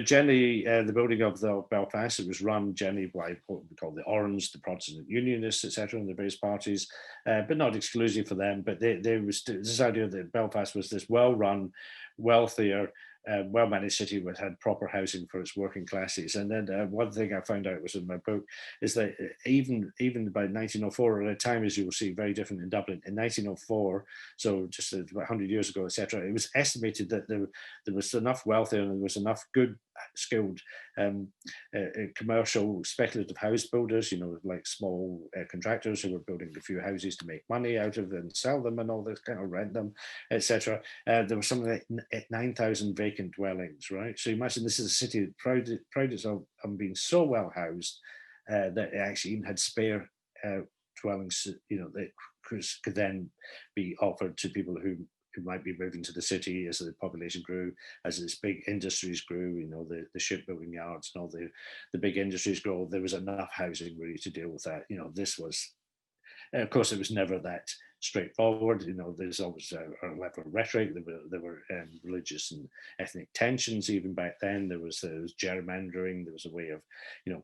generally the building of the Belfast, it was run generally by what we call the Orange, the Protestant Unionists, etc., and the various parties, but not exclusive for them. But there was this idea that Belfast was this well-run, wealthier, well-managed city which had proper housing for its working classes. And then one thing I found out was in my book is that even by 1904, at a time, as you will see, very different in Dublin, in 1904, so just about 100 years ago, etc., it was estimated that there was enough wealth there and there was enough good, skilled commercial speculative house builders, like small contractors who were building a few houses to make money out of them and sell them and all this, kind of rent them, etc. There was something like 9,000 vacant dwellings, right? So imagine this is a city that prided itself on being so well housed that it actually even had spare dwellings, that could then be offered to people who might be moving to the city as the population grew, as its big industries grew, the shipbuilding yards and all the big industries grow. There was enough housing really to deal with that. This was, of course, it was never that straightforward. There's always a level of rhetoric. There were religious and ethnic tensions even back then. There was gerrymandering. There was a way of,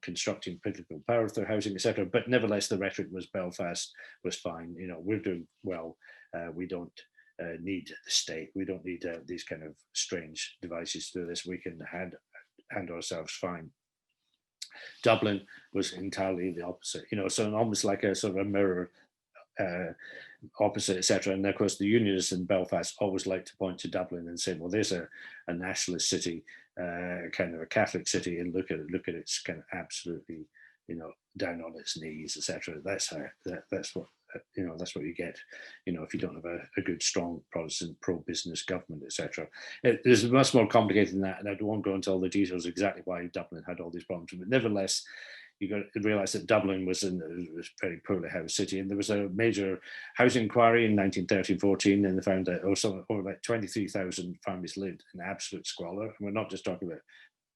constructing political power through housing, etc. But nevertheless, the rhetoric was Belfast was fine. We're doing well. We don't need the state. We don't need these kind of strange devices to do this. We can hand ourselves fine. Dublin was entirely the opposite, so almost like a sort of a mirror opposite, etc. And of course, the Unionists in Belfast always like to point to Dublin and say, well, there's a nationalist city, kind of a Catholic city, and look at its kind of absolutely, down on its knees, etc. That's what that's what you get, if you don't have a good, strong Protestant pro-business government, etc. It is much more complicated than that, and I won't go into all the details exactly why Dublin had all these problems. But nevertheless, you got to realise that Dublin was a very poorly housed city, and there was a major housing inquiry in 1913-14, and they found that over like 23,000 families lived in absolute squalor. And we're not just talking about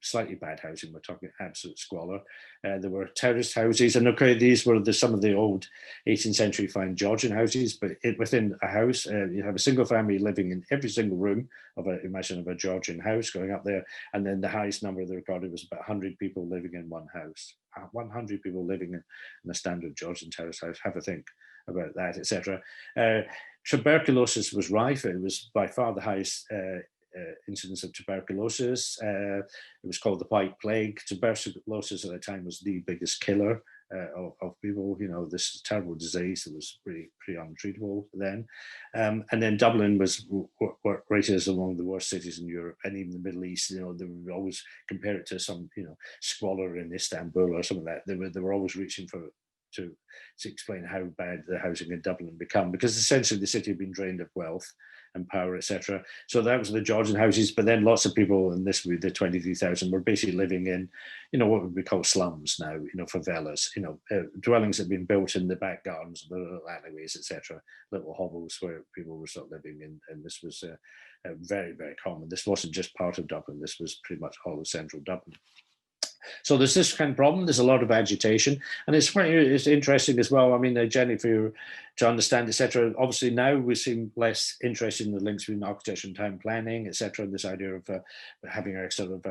slightly bad housing, we're talking absolute squalor. There were terraced houses, and okay, these were some of the old 18th century fine Georgian houses, but within a house, you have a single family living in every single room of a Georgian house going up there, and then the highest number they recorded was about 100 people living in one house. 100 people living in a standard Georgian terrace house. Have a think about that, etc. Tuberculosis was rife. It was by far the highest incidence of tuberculosis. It was called the White Plague. Tuberculosis at the time was the biggest killer of people. This terrible disease that was pretty untreatable then. And then Dublin was rated as among the worst cities in Europe and even the Middle East. They would always compare it to some squalor in Istanbul or something like that. They were always reaching to explain how bad the housing in Dublin had become, because essentially the city had been drained of wealth. and power, etc. So that was the Georgian houses, but then lots of people, and this would be the 23,000, were basically living in, what would we call slums now, favelas, dwellings that had been built in the back gardens, the little alleyways, etc., little hovels where people were sort of living in, and this was very, very common. This wasn't just part of Dublin, this was pretty much all of central Dublin. So there's this kind of problem. There's a lot of agitation, and it's interesting as well. I mean, Jenny, for you to understand, etc. Obviously, now we seem less interested in the links between architecture and town planning, etc. And this idea of having a sort of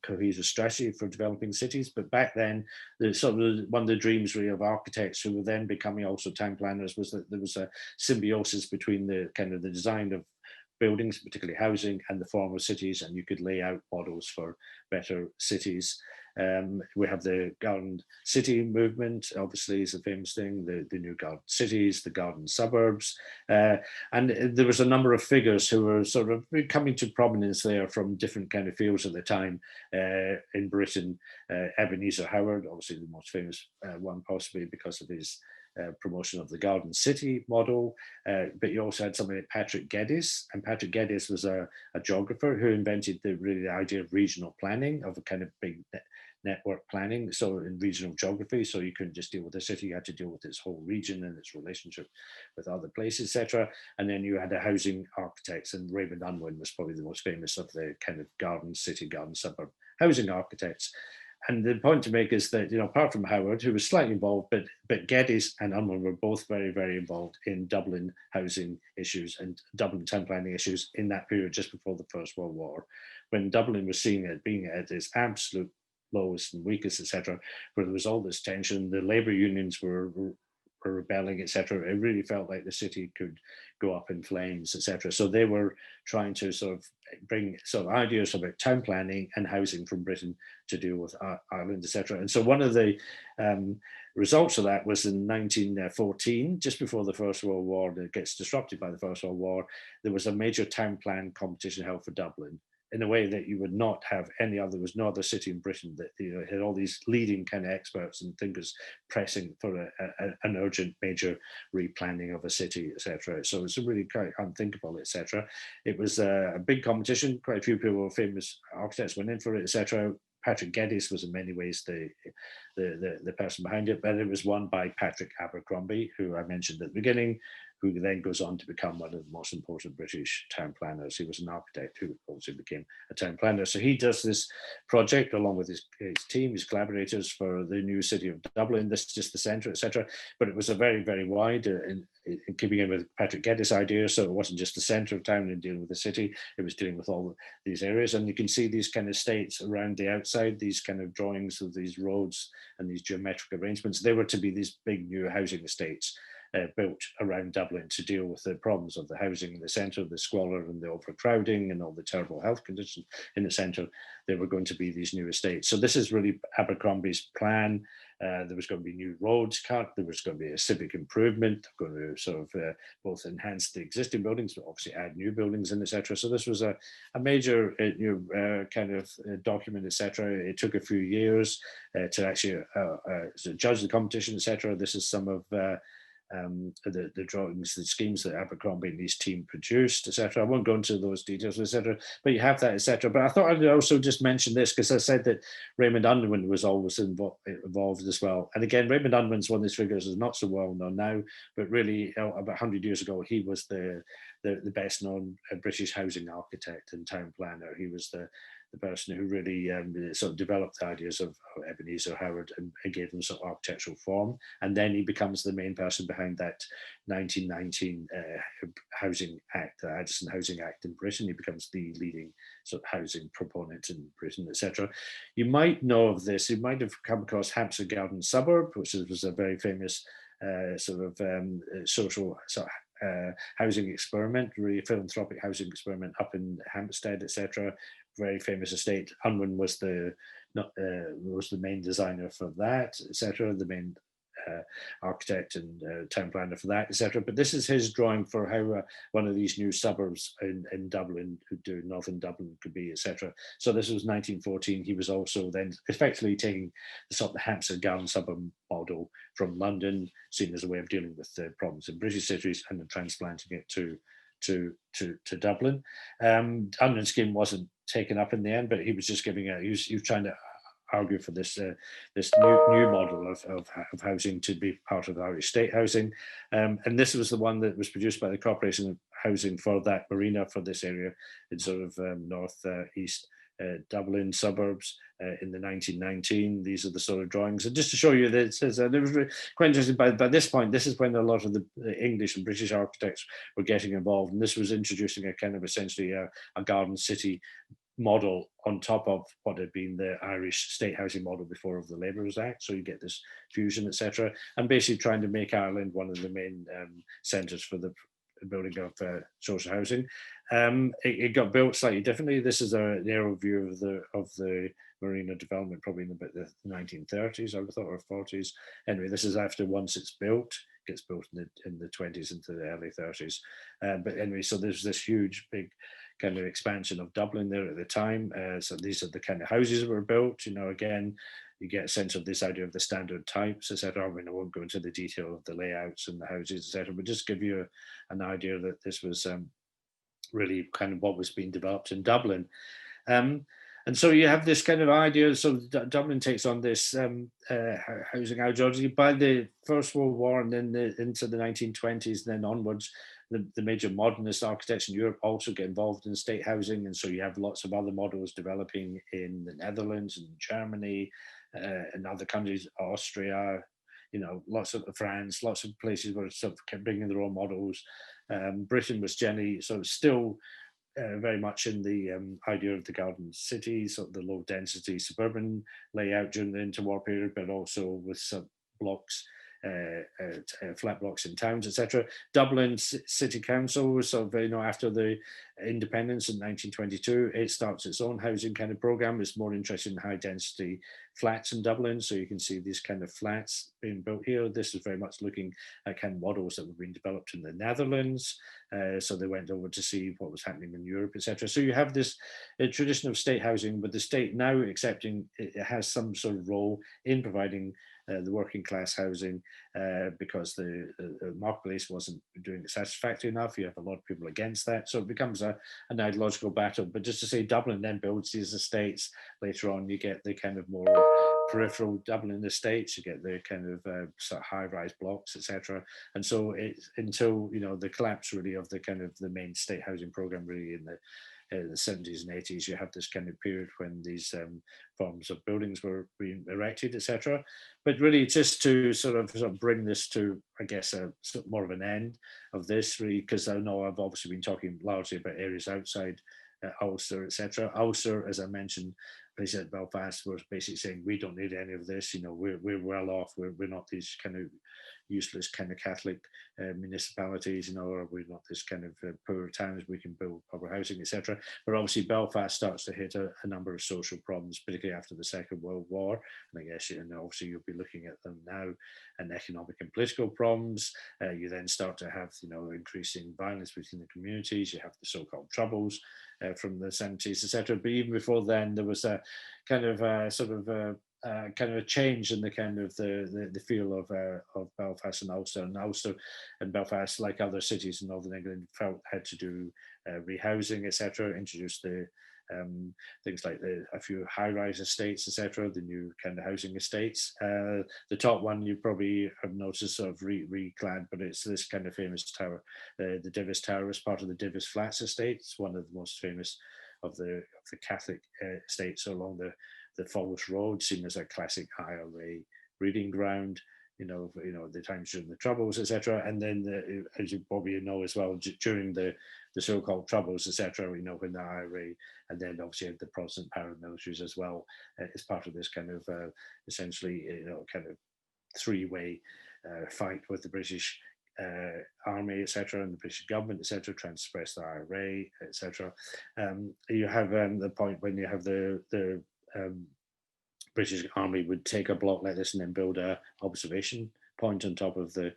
cohesive strategy for developing cities. But back then, the sort of one of the dreams really of architects who were then becoming also town planners was that there was a symbiosis between the kind of the design of buildings, particularly housing, and the form of cities, and you could lay out models for better cities. We have the garden city movement, obviously is a famous thing, the new garden cities, the garden suburbs. And there was a number of figures who were sort of coming to prominence there from different kind of fields at the time in Britain. Ebenezer Howard, obviously the most famous one possibly because of his promotion of the garden city model, but you also had somebody like Patrick Geddes, and Patrick Geddes was a geographer who invented the idea of regional planning, of a kind of big network planning, so in regional geography, so you couldn't just deal with the city, you had to deal with its whole region and its relationship with other places, etc. And then you had the housing architects, and Raymond Unwin was probably the most famous of the kind of garden city, garden suburb housing architects. And the point to make is that, apart from Howard, who was slightly involved, but Geddes and Unwin were both very, very involved in Dublin housing issues and Dublin town planning issues in that period just before the First World War, when Dublin was seeing it being at its absolute lowest and weakest, etc., where there was all this tension. The labor unions were rebelling, etc. It really felt like the city could go up in flames, etc. So they were trying to sort of bring sort of ideas about town planning and housing from Britain to deal with Ireland, etc. And so one of the results of that was in 1914, just before the First World War, that gets disrupted by the First World War, there was a major town plan competition held for Dublin, in a way that you would not have any other. There was no other city in Britain that had all these leading kind of experts and thinkers pressing for an urgent major replanning of a city, etc. So it's really quite unthinkable, etc. It was a big competition. Quite a few people, famous architects, went in for it, etc. Patrick Geddes was in many ways the person behind it, but it was won by Patrick Abercrombie, who I mentioned at the beginning, who then goes on to become one of the most important British town planners. He was an architect who also became a town planner. So he does this project along with his team, his collaborators, for the new city of Dublin. This is just the centre, etc. But it was a very, very wide, in keeping in with Patrick Geddes' idea. So it wasn't just the centre of town and dealing with the city. It was dealing with all these areas. And you can see these kind of estates around the outside, these kind of drawings of these roads and these geometric arrangements. They were to be these big new housing estates built around Dublin to deal with the problems of the housing in the centre, the squalor and the overcrowding and all the terrible health conditions in the centre. They were going to be these new estates. So this is really Abercrombie's plan. There was going to be new roads cut. There was going to be a civic improvement, going to sort of both enhance the existing buildings, but obviously add new buildings in, etc. So this was a major kind of document, etc. It took a few years to actually to judge the competition, etc. This is some of the drawings, the schemes that Abercrombie and his team produced, etc. I won't go into those details, etc. But you have that, etc. But I thought I'd also just mention this because I said that Raymond Unwin was always involved as well. And again, Raymond Unwin's one of these figures is not so well known now, but really about 100 years ago, he was the best known British housing architect and town planner. He was the person who really sort of developed the ideas of Ebenezer Howard and gave them sort of architectural form. And then he becomes the main person behind that 1919 Housing Act, the Addison Housing Act in Britain. He becomes the leading sort of housing proponent in Britain, etc. You might know of this. You might have come across Hampstead Garden Suburb, which was a very famous sort of social housing experiment, really philanthropic housing experiment up in Hampstead, etc. Very famous estate. Unwin was the main designer for that, etc. The main architect and town planner for that, etc. But this is his drawing for how one of these new suburbs in Dublin, northern Dublin, could be, etc. So this was 1914. He was also then effectively taking the sort of the Hampstead Garden suburb model from London, seen as a way of dealing with the problems in British cities, and then transplanting it to to Dublin. Unwin's scheme wasn't taken up in the end, but he was just giving he was trying to argue for this this new model of housing to be part of Irish state housing, and this was the one that was produced by the Corporation of Housing for that marina, for this area in sort of north east Dublin suburbs in the 1919. These are the sort of drawings, and just to show you that it says it was quite interesting. By this point, this is when a lot of the English and British architects were getting involved, and this was introducing a kind of essentially a garden city model on top of what had been the Irish state housing model before of the Labourers Act. So you get this fusion, etc., and basically trying to make Ireland one of the main centres for the building of social housing. It got built slightly differently. This is an aerial view of the marina development, probably in about the 1930s, I would have thought, or 40s. Anyway, this is after once it's built. Gets built in the 20s into the early 30s. But anyway, so there's this huge, big kind of expansion of Dublin there at the time. So these are the kind of houses that were built. You know, again, you get a sense of this idea of the standard types, etc. I mean, I won't go into the detail of the layouts and the houses, etc., but just give you an idea that this was really kind of what was being developed in Dublin. And so you have this kind of idea. So Dublin takes on this housing ideology by the First World War, and then into the 1920s, and then onwards. The major modernist architects in Europe also get involved in state housing, and so you have lots of other models developing in the Netherlands and Germany and other countries, Austria, you know, lots of France, lots of places where sort of kept bringing their own models. Britain was generally sort of still very much in the idea of the garden city, sort of the low density suburban layout during the interwar period, but also with some blocks, flat blocks in towns, etc. Dublin City Council was sort of, you know, after the independence in 1922, it starts its own housing kind of program. It's more interested in high density flats in Dublin. So you can see these kind of flats being built here. This is very much looking at kind of models that were being developed in the Netherlands. So they went over to see what was happening in Europe, etc. So you have this tradition of state housing, but the state now accepting it has some sort of role in providing the working class housing because the marketplace wasn't doing it satisfactory enough. You have a lot of people against that. So it becomes an ideological battle. But just to say, Dublin then builds these estates. Later on, you get the kind of more peripheral Dublin estates. You get the kind of sort of high-rise blocks, etc. And so it's until, you know, the collapse really of the kind of the main state housing program really in the 70s and 80s, you have this kind of period when these forms of buildings were being erected, etc. But really, just to sort of bring this to, I guess, sort of more of an end of this, really, because I know I've obviously been talking largely about areas outside Ulster, etc. Ulster, as I mentioned, places at Belfast were basically saying we don't need any of this. You know, we're well off. We're not these kind of useless kind of Catholic municipalities. You know, or we're not this kind of poor towns. We can build proper housing, etc. But obviously, Belfast starts to hit a number of social problems, particularly after the Second World War. And I guess, and obviously, you'll be looking at them now, and economic and political problems. You then start to have, you know, increasing violence between the communities. You have the so-called Troubles from the 70s, etc. But even before then, there was a kind of kind of a change in the kind of the feel of Belfast and Ulster. And Ulster and Belfast, like other cities in Northern England, felt had to do rehousing, etc. Introduce the things like a few high-rise estates, etc. The new kind of housing estates. The top one you probably have noticed sort of reclad, but it's this kind of famous tower, the Divis Tower, as part of the Divis Flats estate. It's one of the most famous of the Catholic estates along the Falls Road, seen as a classic IRA breeding ground. You know, the times during the Troubles, etc. And then, as you probably know as well, during the so-called Troubles, etc. You know, when the IRA, and then obviously the Protestant paramilitaries as well, as part of this kind of essentially, you know, kind of three-way fight with the British army, etc., and the British government, etc., trying to suppress the IRA, etc. You have the point when you have the British Army would take a block like this and then build a observation point on top of the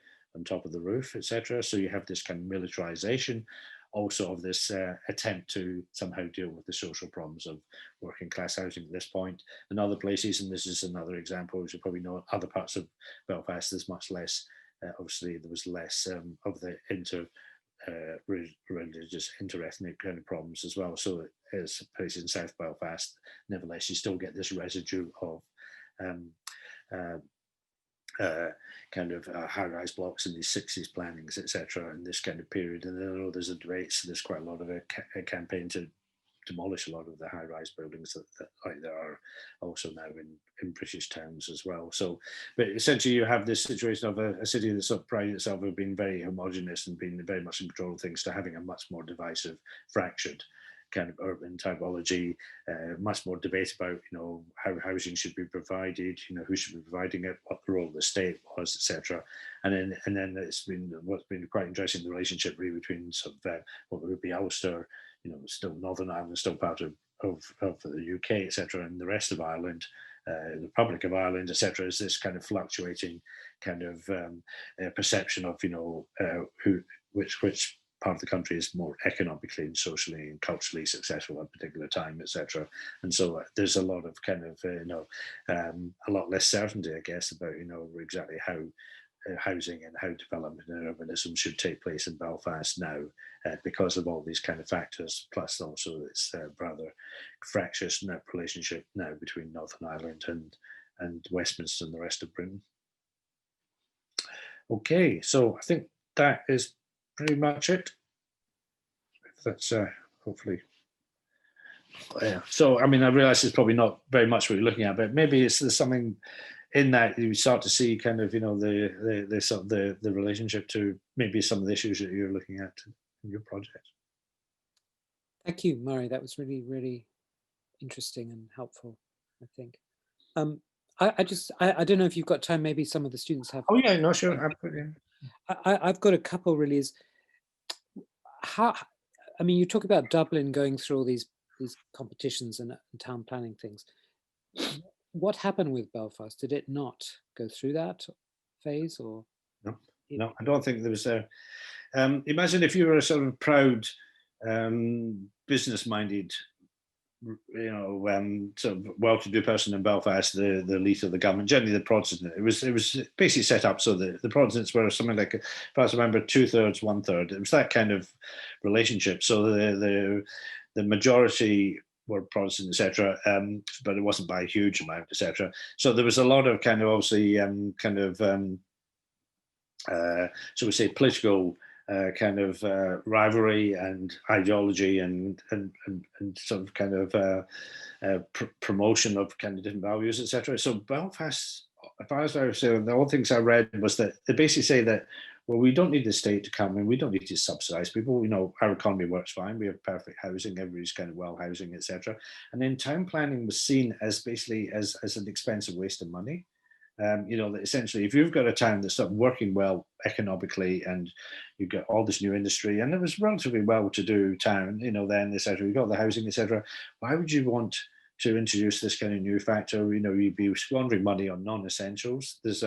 roof, etc. So you have this kind of militarization, also of this attempt to somehow deal with the social problems of working class housing at this point. In other places, and this is another example, as you probably know, other parts of Belfast, there's much less. Obviously, there was less of the religious interethnic kind of problems as well. So as a place in South Belfast, nevertheless, you still get this residue of um, uh, kind of high-rise blocks in these 60s plannings, etc., in this kind of period. And I know there's a debate, so there's quite a lot of a campaign to demolish a lot of the high-rise buildings that like there are also now in British towns as well. So, but essentially you have this situation of a city that's sort of prided itself of being very homogenous and being very much in control of things to having a much more divisive, fractured kind of urban typology, much more debate about, you know, how housing should be provided, you know, who should be providing it, what the role of the state was, etc. And then it's been what's been quite interesting, the relationship really between sort of what would be Ulster, you know, still Northern Ireland, still part of the UK, etc., and the rest of Ireland, the Republic of Ireland, etc., is this kind of fluctuating kind of perception of, you know, which part of the country is more economically and socially and culturally successful at a particular time, etc. And so there's a lot of kind of, a lot less certainty, I guess, about, you know, exactly how housing and how development and urbanism should take place in Belfast now, because of all these kind of factors, plus also this rather fractious net relationship now between Northern Ireland and Westminster and the rest of Britain. Okay, so I think that is pretty much it. That's hopefully. Yeah. So I mean, I realise it's probably not very much what you're looking at, but maybe there's something in that you start to see kind of, you know, the sort of the relationship to maybe some of the issues that you're looking at in your project. Thank you, Murray. That was really, really interesting and helpful, I think. I don't know if you've got time, maybe some of the students have. Oh yeah, no, sure. Absolutely. I've got a couple really. Is how, I mean, you talk about Dublin going through all these competitions and town planning things. What happened with Belfast? Did it not go through that phase, or? No, I don't think there was a. Imagine if you were a sort of proud, business-minded, you know, sort of well-to-do person in Belfast, the elite of the government, generally the Protestant. It was basically set up so that the Protestants were something like, if I remember, 2/3, 1/3. It was that kind of relationship. So the majority were Protestant, etc., but it wasn't by a huge amount, etc. So there was a lot of kind of obviously so we say political kind of rivalry and ideology and sort of kind of promotion of kind of different values, etc. So Belfast, if I was to say, the old things I read was that they basically say that, well, we don't need the state to come in, we don't need to subsidize people, you know, our economy works fine, we have perfect housing, everybody's kind of well housing, etc. And then town planning was seen as basically as an expensive waste of money. You know, that essentially, if you've got a town that's sort of working well economically and you've got all this new industry and it was relatively well-to-do town, you know, then etc., you've got the housing, etc., why would you want to introduce this kind of new factor? You know, you'd be squandering money on non-essentials. There's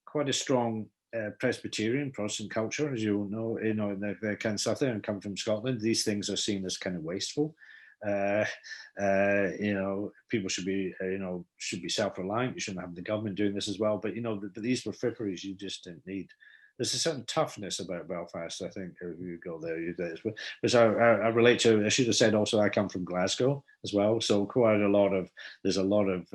quite a strong Presbyterian Protestant culture, as you know, the kind of stuff there, and come from Scotland. These things are seen as kind of wasteful. You know, people should be, should be self-reliant. You shouldn't have the government doing this as well. But you know, but these were fripperies you just didn't need. There's a certain toughness about Belfast, I think, if you go there, which I relate to. I should have said also I come from Glasgow as well, so there's a lot of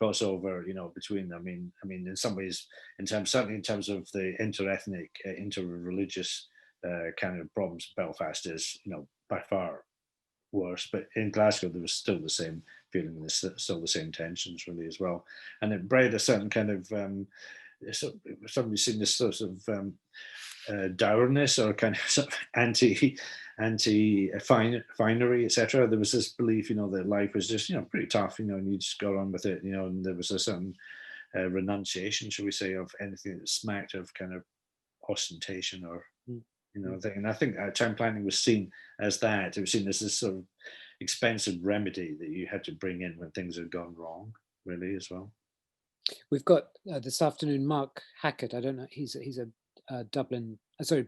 crossover, you know, between them. I mean, in some ways, certainly in terms of the interethnic, interreligious kind of problems, Belfast is, you know, by far worse, but in Glasgow there was still the same feeling, there's still the same tensions really as well, and it bred a certain kind of somebody's seen this sort of dourness or kind of, sort of anti finery, etc. There was this belief, you know, that life was just, you know, pretty tough, you know, and you just go on with it, you know, and there was a certain renunciation, shall we say, of anything that smacked of kind of ostentation or you know, and I think town planning was seen as that. It was seen as this sort of expensive remedy that you had to bring in when things had gone wrong, really, as well. We've got this afternoon Mark Hackett. I don't know. He's a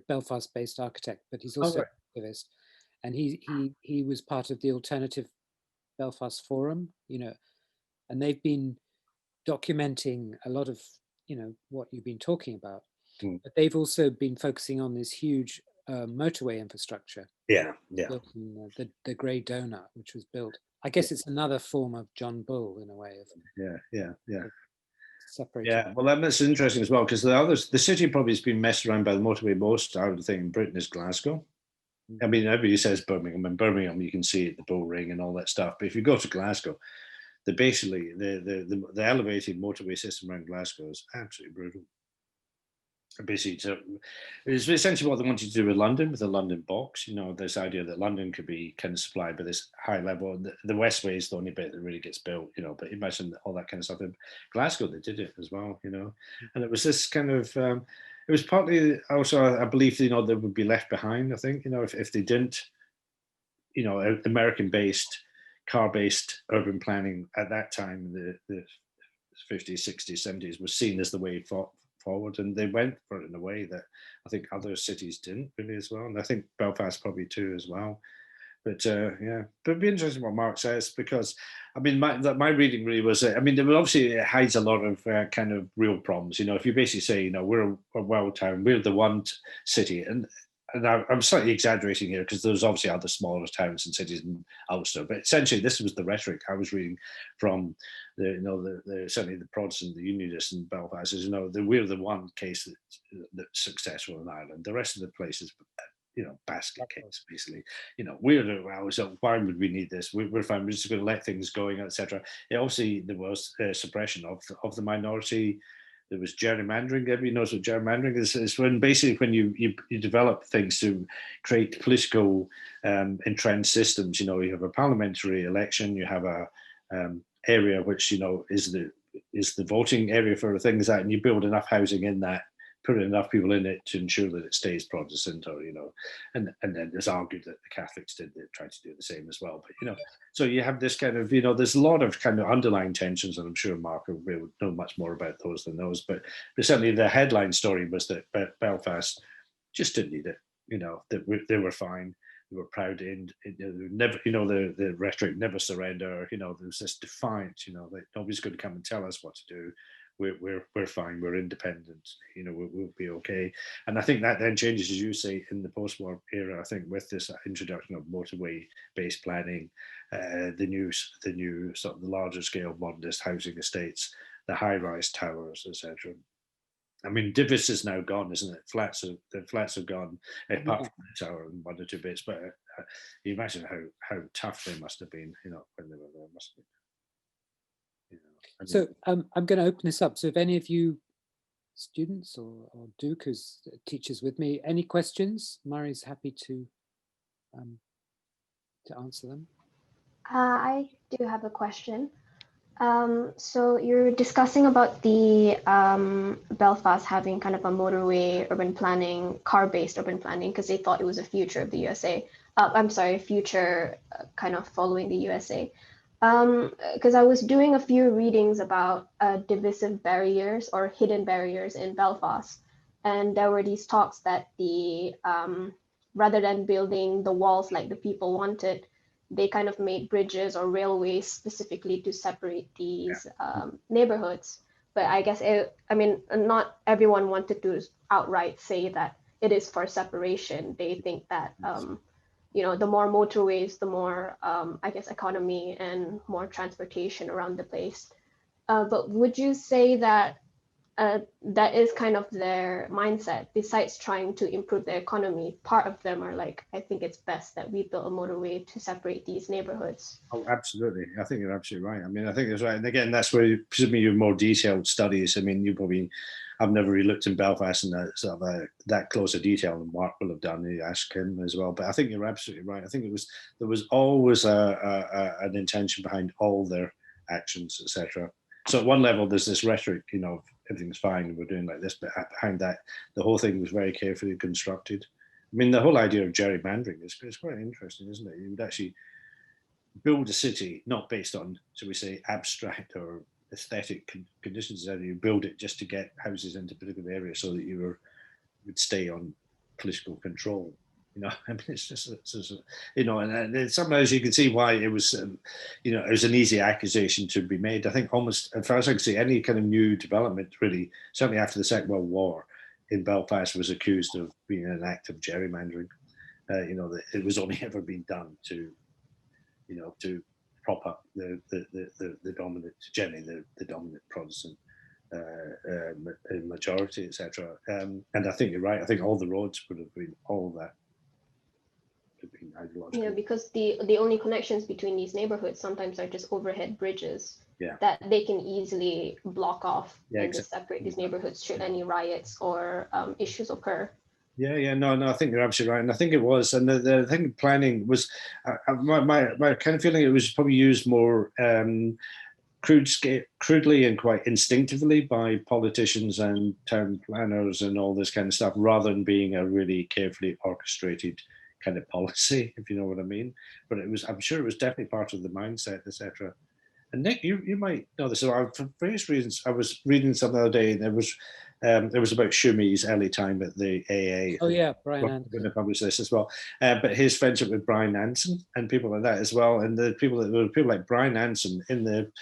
Belfast-based architect, but he's also an activist, and he was part of the Alternative Belfast Forum. You know, and they've been documenting a lot of, you know, what you've been talking about. But they've also been focusing on this huge motorway infrastructure Yeah, yeah. built in the Grey Donut, which was built. I guess it's another form of John Bull in a way of Yeah. separating. Yeah, well, that's interesting as well, because the city probably has been messed around by the motorway most, I would think, in Britain is Glasgow. I mean, everybody says Birmingham, and Birmingham you can see it, the bull ring and all that stuff. But if you go to Glasgow, the elevated motorway system around Glasgow is absolutely brutal. Basically, it's essentially what they wanted to do with London, with the London box. You know, this idea that London could be kind of supplied by this high level. The Westway is the only bit that really gets built. You know, but imagine all that kind of stuff. In Glasgow, they did it as well. You know, and it was this kind of. It was partly also, I believe, you know, they would be left behind. I think, you know, if they didn't, you know, American-based, car-based urban planning at that time, the 50s, 60s, 70s was seen as the way forward, and they went for it in a way that I think other cities didn't really as well, and I think Belfast probably too as well. But yeah, but it'd be interesting what Mark says, because I mean, my reading really was, I mean, there obviously it hides a lot of kind of real problems. You know, if you basically say, you know, we're a well town, we're the one city, and I'm slightly exaggerating here because there's obviously other smaller towns and cities in Ulster, but essentially this was the rhetoric I was reading from the, you know, the certainly the Protestant, the Unionists in Belfast, is, you know, we're the one case that's successful in Ireland. The rest of the places, you know, basket case, basically. You know, well, so why would we need this? We're fine. We're just going to let things going, etc. Obviously, there was suppression of the minority. There was gerrymandering. Everybody knows what gerrymandering is. It's when basically when you develop things to create political entrenched systems. You know, you have a parliamentary election. You have a area which, you know, is the voting area for things that, and you build enough housing in that, put enough people in it to ensure that it stays Protestant, or, you know, and then there's argued that the Catholics tried to do the same as well. But, you know, so you have this kind of, you know, there's a lot of kind of underlying tensions, and I'm sure Mark will know much more about those than those. But certainly the headline story was that Belfast just didn't need it. You know, they were fine. They were proud, and never, you know, the rhetoric, never surrender. You know, there was this defiance. You know, that nobody's going to come and tell us what to do. We're fine. We're independent. You know, we'll be okay. And I think that then changes, as you say, in the post-war era. I think with this introduction of motorway-based planning, the new sort of the larger scale modernist housing estates, the high-rise towers, etc. I mean, Divis is now gone, isn't it? The flats are gone, apart from the tower and one or two bits. But you imagine how tough they must have been, you know, when they were there. Must have been. You know, I mean, So I'm going to open this up. So if any of you students or Duke, who's teachers with me, any questions? Mari's happy to answer them. I do have a question. So you're discussing about the Belfast having kind of a motorway urban planning, car-based urban planning, because they thought it was a future of the USA. I'm sorry, future kind of following the USA. Because I was doing a few readings about divisive barriers or hidden barriers in Belfast, and there were these talks that the rather than building the walls like the people wanted, they kind of made bridges or railways specifically to separate these neighborhoods. But I guess I mean, not everyone wanted to outright say that it is for separation. They think that you know, the more motorways, the more, I guess, economy and more transportation around the place. But would you say that that is kind of their mindset? Besides trying to improve their economy, part of them are like, I think it's best that we build a motorway to separate these neighborhoods. Oh, absolutely. I think you're absolutely right. I mean, I think it's right. And again, that's where presumably your more detailed studies. I mean, I've never really looked in Belfast in that close a detail, and Mark will have done. You ask him as well. But I think you're absolutely right. I think there was always an intention behind all their actions, etc. So at one level, there's this rhetoric, you know, everything's fine, we're doing like this, but behind that, the whole thing was very carefully constructed. I mean, the whole idea of gerrymandering is quite interesting, isn't it? You would actually build a city not based on, shall we say, abstract or aesthetic conditions. You build it just to get houses into particular areas so that you would stay on political control. You know, I mean, it's just you know, and sometimes you can see why it was, you know, it was an easy accusation to be made. I think almost, as far as I can see, any kind of new development, really, certainly after the Second World War, in Belfast was accused of being an act of gerrymandering. That it was only ever been done to, to prop up the dominant, generally the dominant Protestant majority, etc. And I think you're right. I think all the roads would have been all that. Yeah, because the only connections between these neighborhoods sometimes are just overhead bridges that they can easily block off and just separate these neighborhoods should any riots or issues occur. No, I think you're absolutely right, and I think it was, and the thing planning was, my kind of feeling it was probably used more crudely and quite instinctively by politicians and town planners and all this kind of stuff, rather than being a really carefully orchestrated kind of policy, if you know what I mean. But it was, I'm sure it was definitely part of the mindset, etc. And Nick, you might know this. So for various reasons, I was reading something the other day, and it was about Shumi's early time at the AA. Oh yeah, Brian Anderson. Going to publish this as well. But his friendship with Brian Anson and people like that as well, and there were people like Brian Anson in the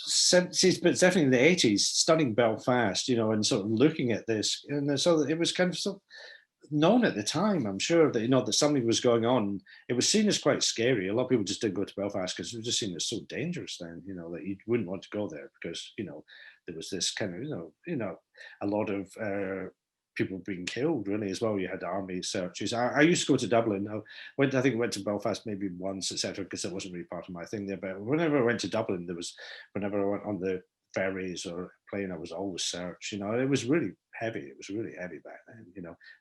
70s, but definitely in the 80s, studying Belfast, and sort of looking at this, and so it was kind of so known at the time, I'm sure, that that something was going on. It was seen as quite scary. A lot of people just didn't go to Belfast because it was just seen as so dangerous then, that you wouldn't want to go there because there was this kind of a lot of people being killed really as well. You had army searches. I used to go to Dublin. I think I went to Belfast maybe once, etc., because it wasn't really part of my thing there. But whenever I went to Dublin, whenever I went on the ferries or plane, I was always searched. It was really heavy. It was really heavy back then,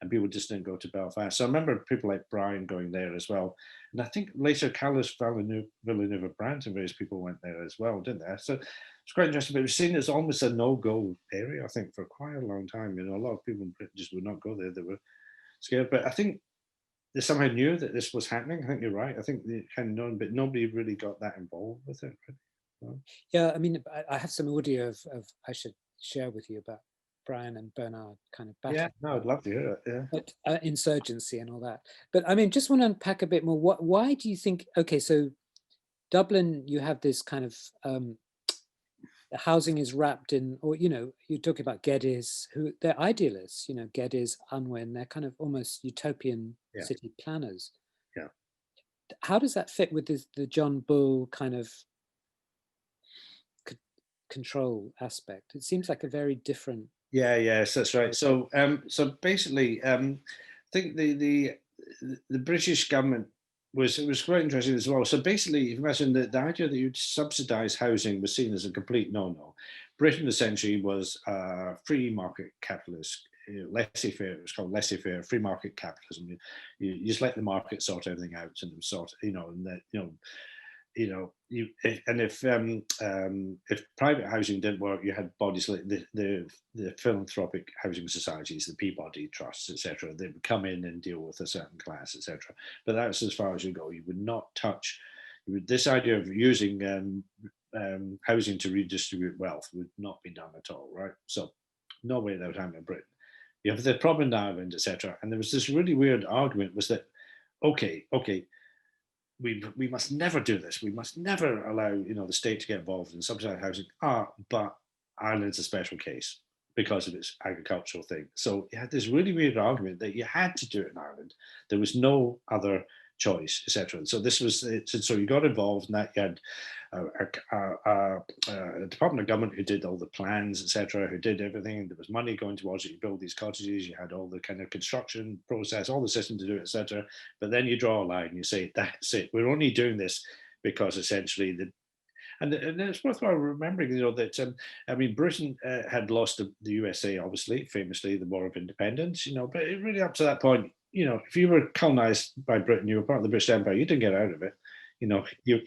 and people just didn't go to Belfast. So I remember people like Brian going there as well. And I think later Calais, Villeneuve, and various people went there as well, didn't they? So it's quite interesting. But it was seen as almost a no-go area, I think, for quite a long time. A lot of people in Britain just would not go there. They were scared. But I think they somehow knew that this was happening. I think you're right. I think they kind of known, but nobody really got that involved with it. Yeah, I mean, I have some audio of I should share with you about Brian and Bernard kind of battle. Yeah, no, I'd love to hear it. Yeah, but insurgency and all that. But I mean, just want to unpack a bit more. Why do you think? Okay, so Dublin, you have this kind of the housing is wrapped in, or you're talking about Geddes, who they're idealists. Geddes, Unwin, they're kind of almost utopian city planners. Yeah. How does that fit with the John Bull kind of control aspect? It seems like a very different. Yes, that's right. So basically, I think the British government was quite interesting as well. So basically, you imagine that the idea that you'd subsidise housing was seen as a complete no-no. Britain essentially was free market capitalist, laissez-faire. It was called laissez-faire, free market capitalism. You just let the market sort everything out and sort, and that if private housing didn't work, you had bodies like the philanthropic housing societies, the Peabody trusts, etc. They would come in and deal with a certain class, etc. But that's as far as you go. You would not touch. This idea of using housing to redistribute wealth would not be done at all, right? So no way that would happen in Britain. You have the problem in Ireland, etc. And there was this really weird argument was that, okay, we must never do this. We must never allow the state to get involved in subsidized housing. But Ireland's a special case because of its agricultural thing. So you had this really weird argument that you had to do it in Ireland. There was no other choice, etc. So this was so you got involved in that. You had a Department of Government who did all the plans, etc., who did everything. There was money going towards it. You build these cottages. You had all the kind of construction process, all the system to do it, etc. But then you draw a line. You say that's it. We're only doing this because essentially and it's worthwhile remembering, that Britain had lost the USA, obviously, famously, the War of Independence. But it really up to that point, if you were colonized by Britain, you were part of the British Empire. You didn't get out of it. You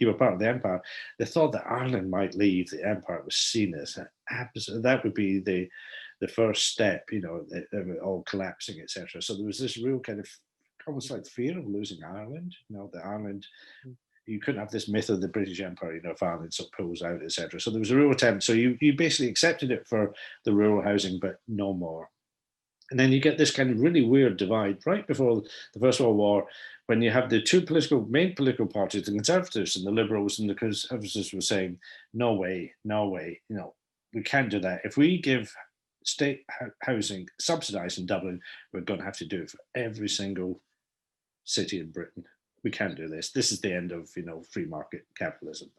were part of the empire. The thought that Ireland might leave the empire was seen as that would be the first step, all collapsing, etc. So there was this real kind of almost like fear of losing Ireland. That Ireland. You couldn't have this myth of the British Empire, if Ireland sort of pulls out, etc. So there was a real attempt. So you basically accepted it for the rural housing, but no more. And then you get this kind of really weird divide right before the First World War, when you have the two main political parties, the Conservatives and the Liberals, and the Conservatives were saying, no way, we can't do that. If we give state housing subsidised in Dublin, we're going to have to do it for every single city in Britain. We can't do this. This is the end of, free market capitalism.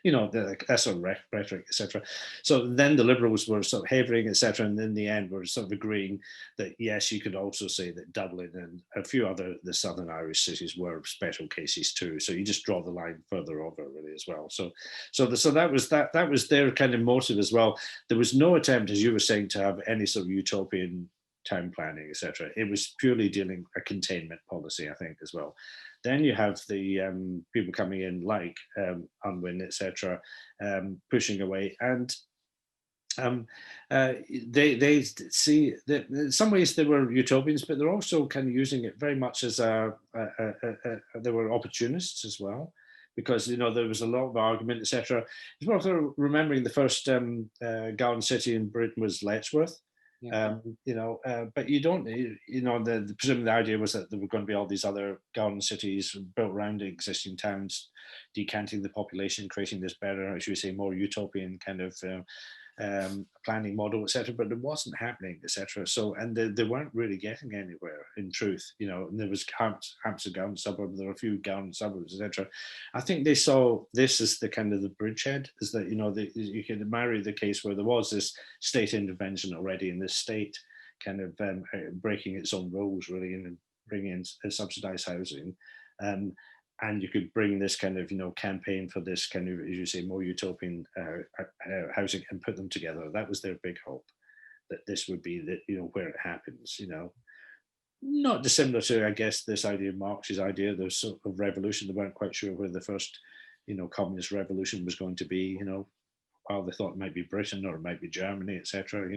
That sort of rhetoric, etc. So then the Liberals were sort of havering, etc. And in the end, were sort of agreeing that, yes, you could also say that Dublin and a few other, the Southern Irish cities were special cases too. So you just draw the line further over really as well. So that was their kind of motive as well. There was no attempt, as you were saying, to have any sort of utopian town planning, etc. It was purely dealing a containment policy, I think, as well. Then you have the people coming in like Unwin, etc., pushing away, and they see that in some ways they were utopians, but they're also kind of using it very much as they were opportunists as well, because there was a lot of argument, etc. It's worth remembering the first garden city in Britain was Letchworth. Yeah. But you don't, presumably the idea was that there were going to be all these other garden cities built around the existing towns, decanting the population, creating this better, as you say, more utopian kind of planning model, etc. But it wasn't happening, etc. So, and they weren't really getting anywhere in truth, and there was Hampstead garden suburb, there were a few garden suburbs, etc. I think they saw this as the kind of the bridgehead, is that, you could marry the case where there was this state intervention already in this state kind of breaking its own rules really and bringing in subsidized housing. And you could bring this kind of, campaign for this kind of, as you say, more utopian housing and put them together. That was their big hope, that this would be the, where it happens, Not dissimilar to, I guess, this idea of Marx's idea, the sort of revolution. They weren't quite sure where the first, communist revolution was going to be, while they thought it might be Britain or it might be Germany, etc.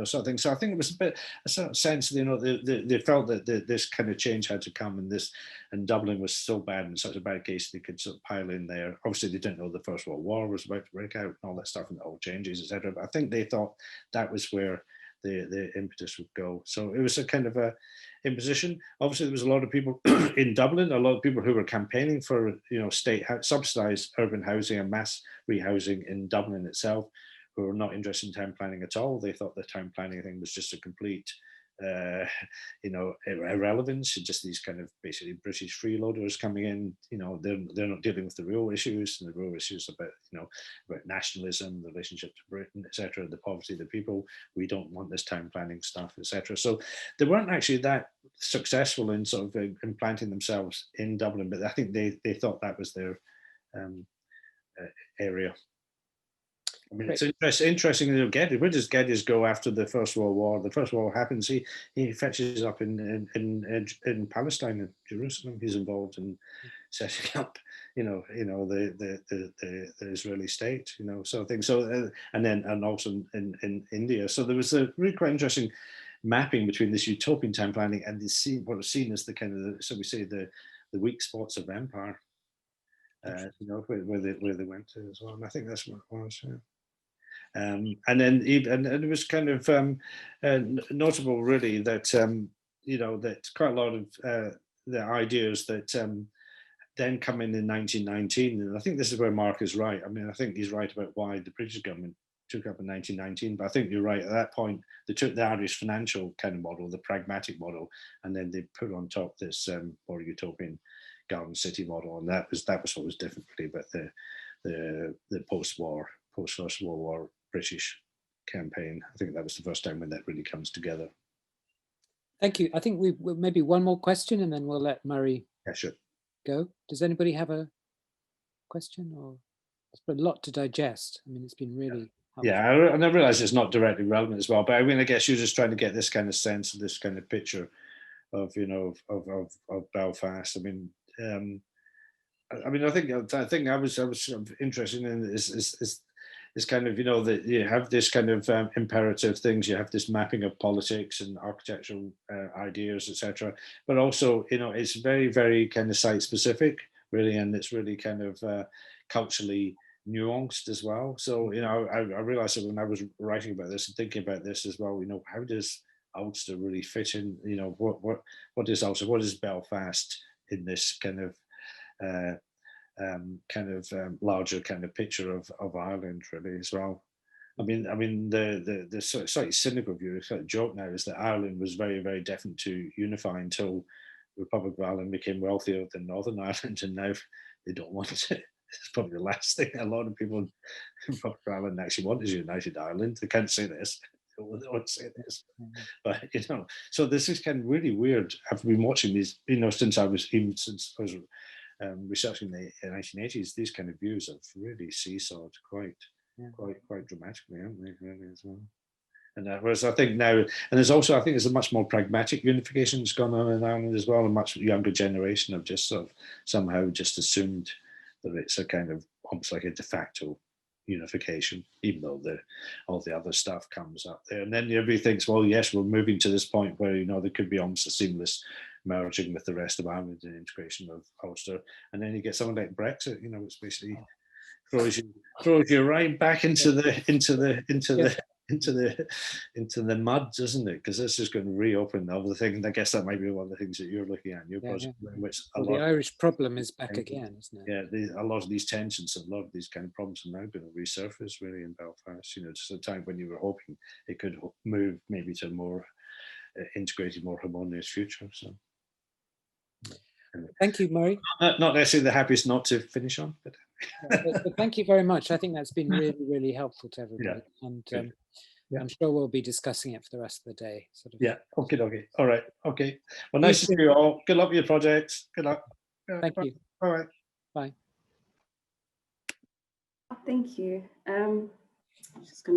Sort of thing. So I think it was a sort of sense, they felt that this kind of change had to come, and Dublin was so bad and such a bad case they could sort of pile in there. Obviously, they didn't know the First World War was about to break out and all that stuff, and the whole changes, etc. But I think they thought that was where the impetus would go. So it was a kind of a imposition. Obviously, there was a lot of people in Dublin, a lot of people who were campaigning for state subsidised urban housing and mass rehousing in Dublin itself, who were not interested in town planning at all. They thought the town planning thing was just a complete irrelevance, just these kind of basically British freeloaders coming in. They're not dealing with the real issues, and the real issues about about nationalism, the relationship to Britain, etc., the poverty of the people. We don't want this town planning stuff, etc. So they weren't actually that successful in sort of implanting themselves in Dublin, but I think they thought that was their area. I mean, it's interesting. Where does Geddes go after the First World War? The First World War happens. He fetches up in Palestine and Jerusalem. He's involved in setting up, the Israeli state, sort of thing. So and also in India. So there was a really quite interesting mapping between this utopian town planning and what was seen as the kind of so we say the weak spots of empire. Where they went to as well. And I think that's what it was. Yeah. And then and it was kind of notable really that that quite a lot of the ideas that then come in 1919, and I think this is where Mark is right. I mean, I think he's right about why the British government took up in 1919, but I think you're right. At that point, they took the Irish financial kind of model, the pragmatic model, and then they put on top this more utopian garden city model, and that was what was different really about the post-war, post-First World War British campaign. I think that was the first time when that really comes together. Thank you. I think we maybe one more question, and then we'll let Murray go. Does anybody have a question? Or it's been a lot to digest. I mean, it's been really. Yeah, and I realise it's not directly relevant as well, but I mean, I guess you're just trying to get this kind of sense of this kind of picture of of Belfast. I mean, I think I was sort of interested in is kind of that you have this kind of imperative things. You have this mapping of politics and architectural ideas, etc. But also, it's very, very kind of site specific, really, and it's really kind of culturally nuanced as well. So, I realized that when I was writing about this and thinking about this as well, how does Ulster really fit in? What is Ulster? What is Belfast in this kind of larger kind of picture of Ireland really as well? I mean, the sort of slightly cynical view, sort of joke now, is that Ireland was very, very definite to unify until the Republic of Ireland became wealthier than Northern Ireland, and now they don't want it. It's probably the last thing a lot of people in the Republic of Ireland actually want is United Ireland. They can't say this. They won't say this. But so this is kind of really weird. I've been watching these, since I was researching the 1980s. These kind of views have really seesawed quite dramatically, haven't they? Really, as well. And whereas I think now, and there's also, I think there's a much more pragmatic unification that's gone on in Ireland as well. A much younger generation have just sort of somehow just assumed that it's a kind of almost like a de facto unification, even though all the other stuff comes up there. And then everybody thinks, well, yes, we're moving to this point where, there could be almost a seamless merging with the rest of Ireland and integration of Ulster. And then you get something like Brexit, which basically throws you right back into the mud, doesn't it? Because this is going to reopen all the things. And I guess that might be one of the things that you're looking at in your project, which the Irish problem is back again, isn't it? Yeah, a lot of these tensions and a lot of these kind of problems are now going to resurface really in Belfast. Just a time when you were hoping it could move maybe to a more integrated, more harmonious future. So. Thank you, Murray. Not necessarily the happiest note to finish on, but. But thank you very much. I think that's been really, really helpful to everybody. Yeah. And I'm sure we'll be discussing it for the rest of the day. Yeah. Okay. All right. Okay. Well, nice to see you all. Good luck with your projects. Good luck. Thank you. All right. Bye. Thank you. I'm just going to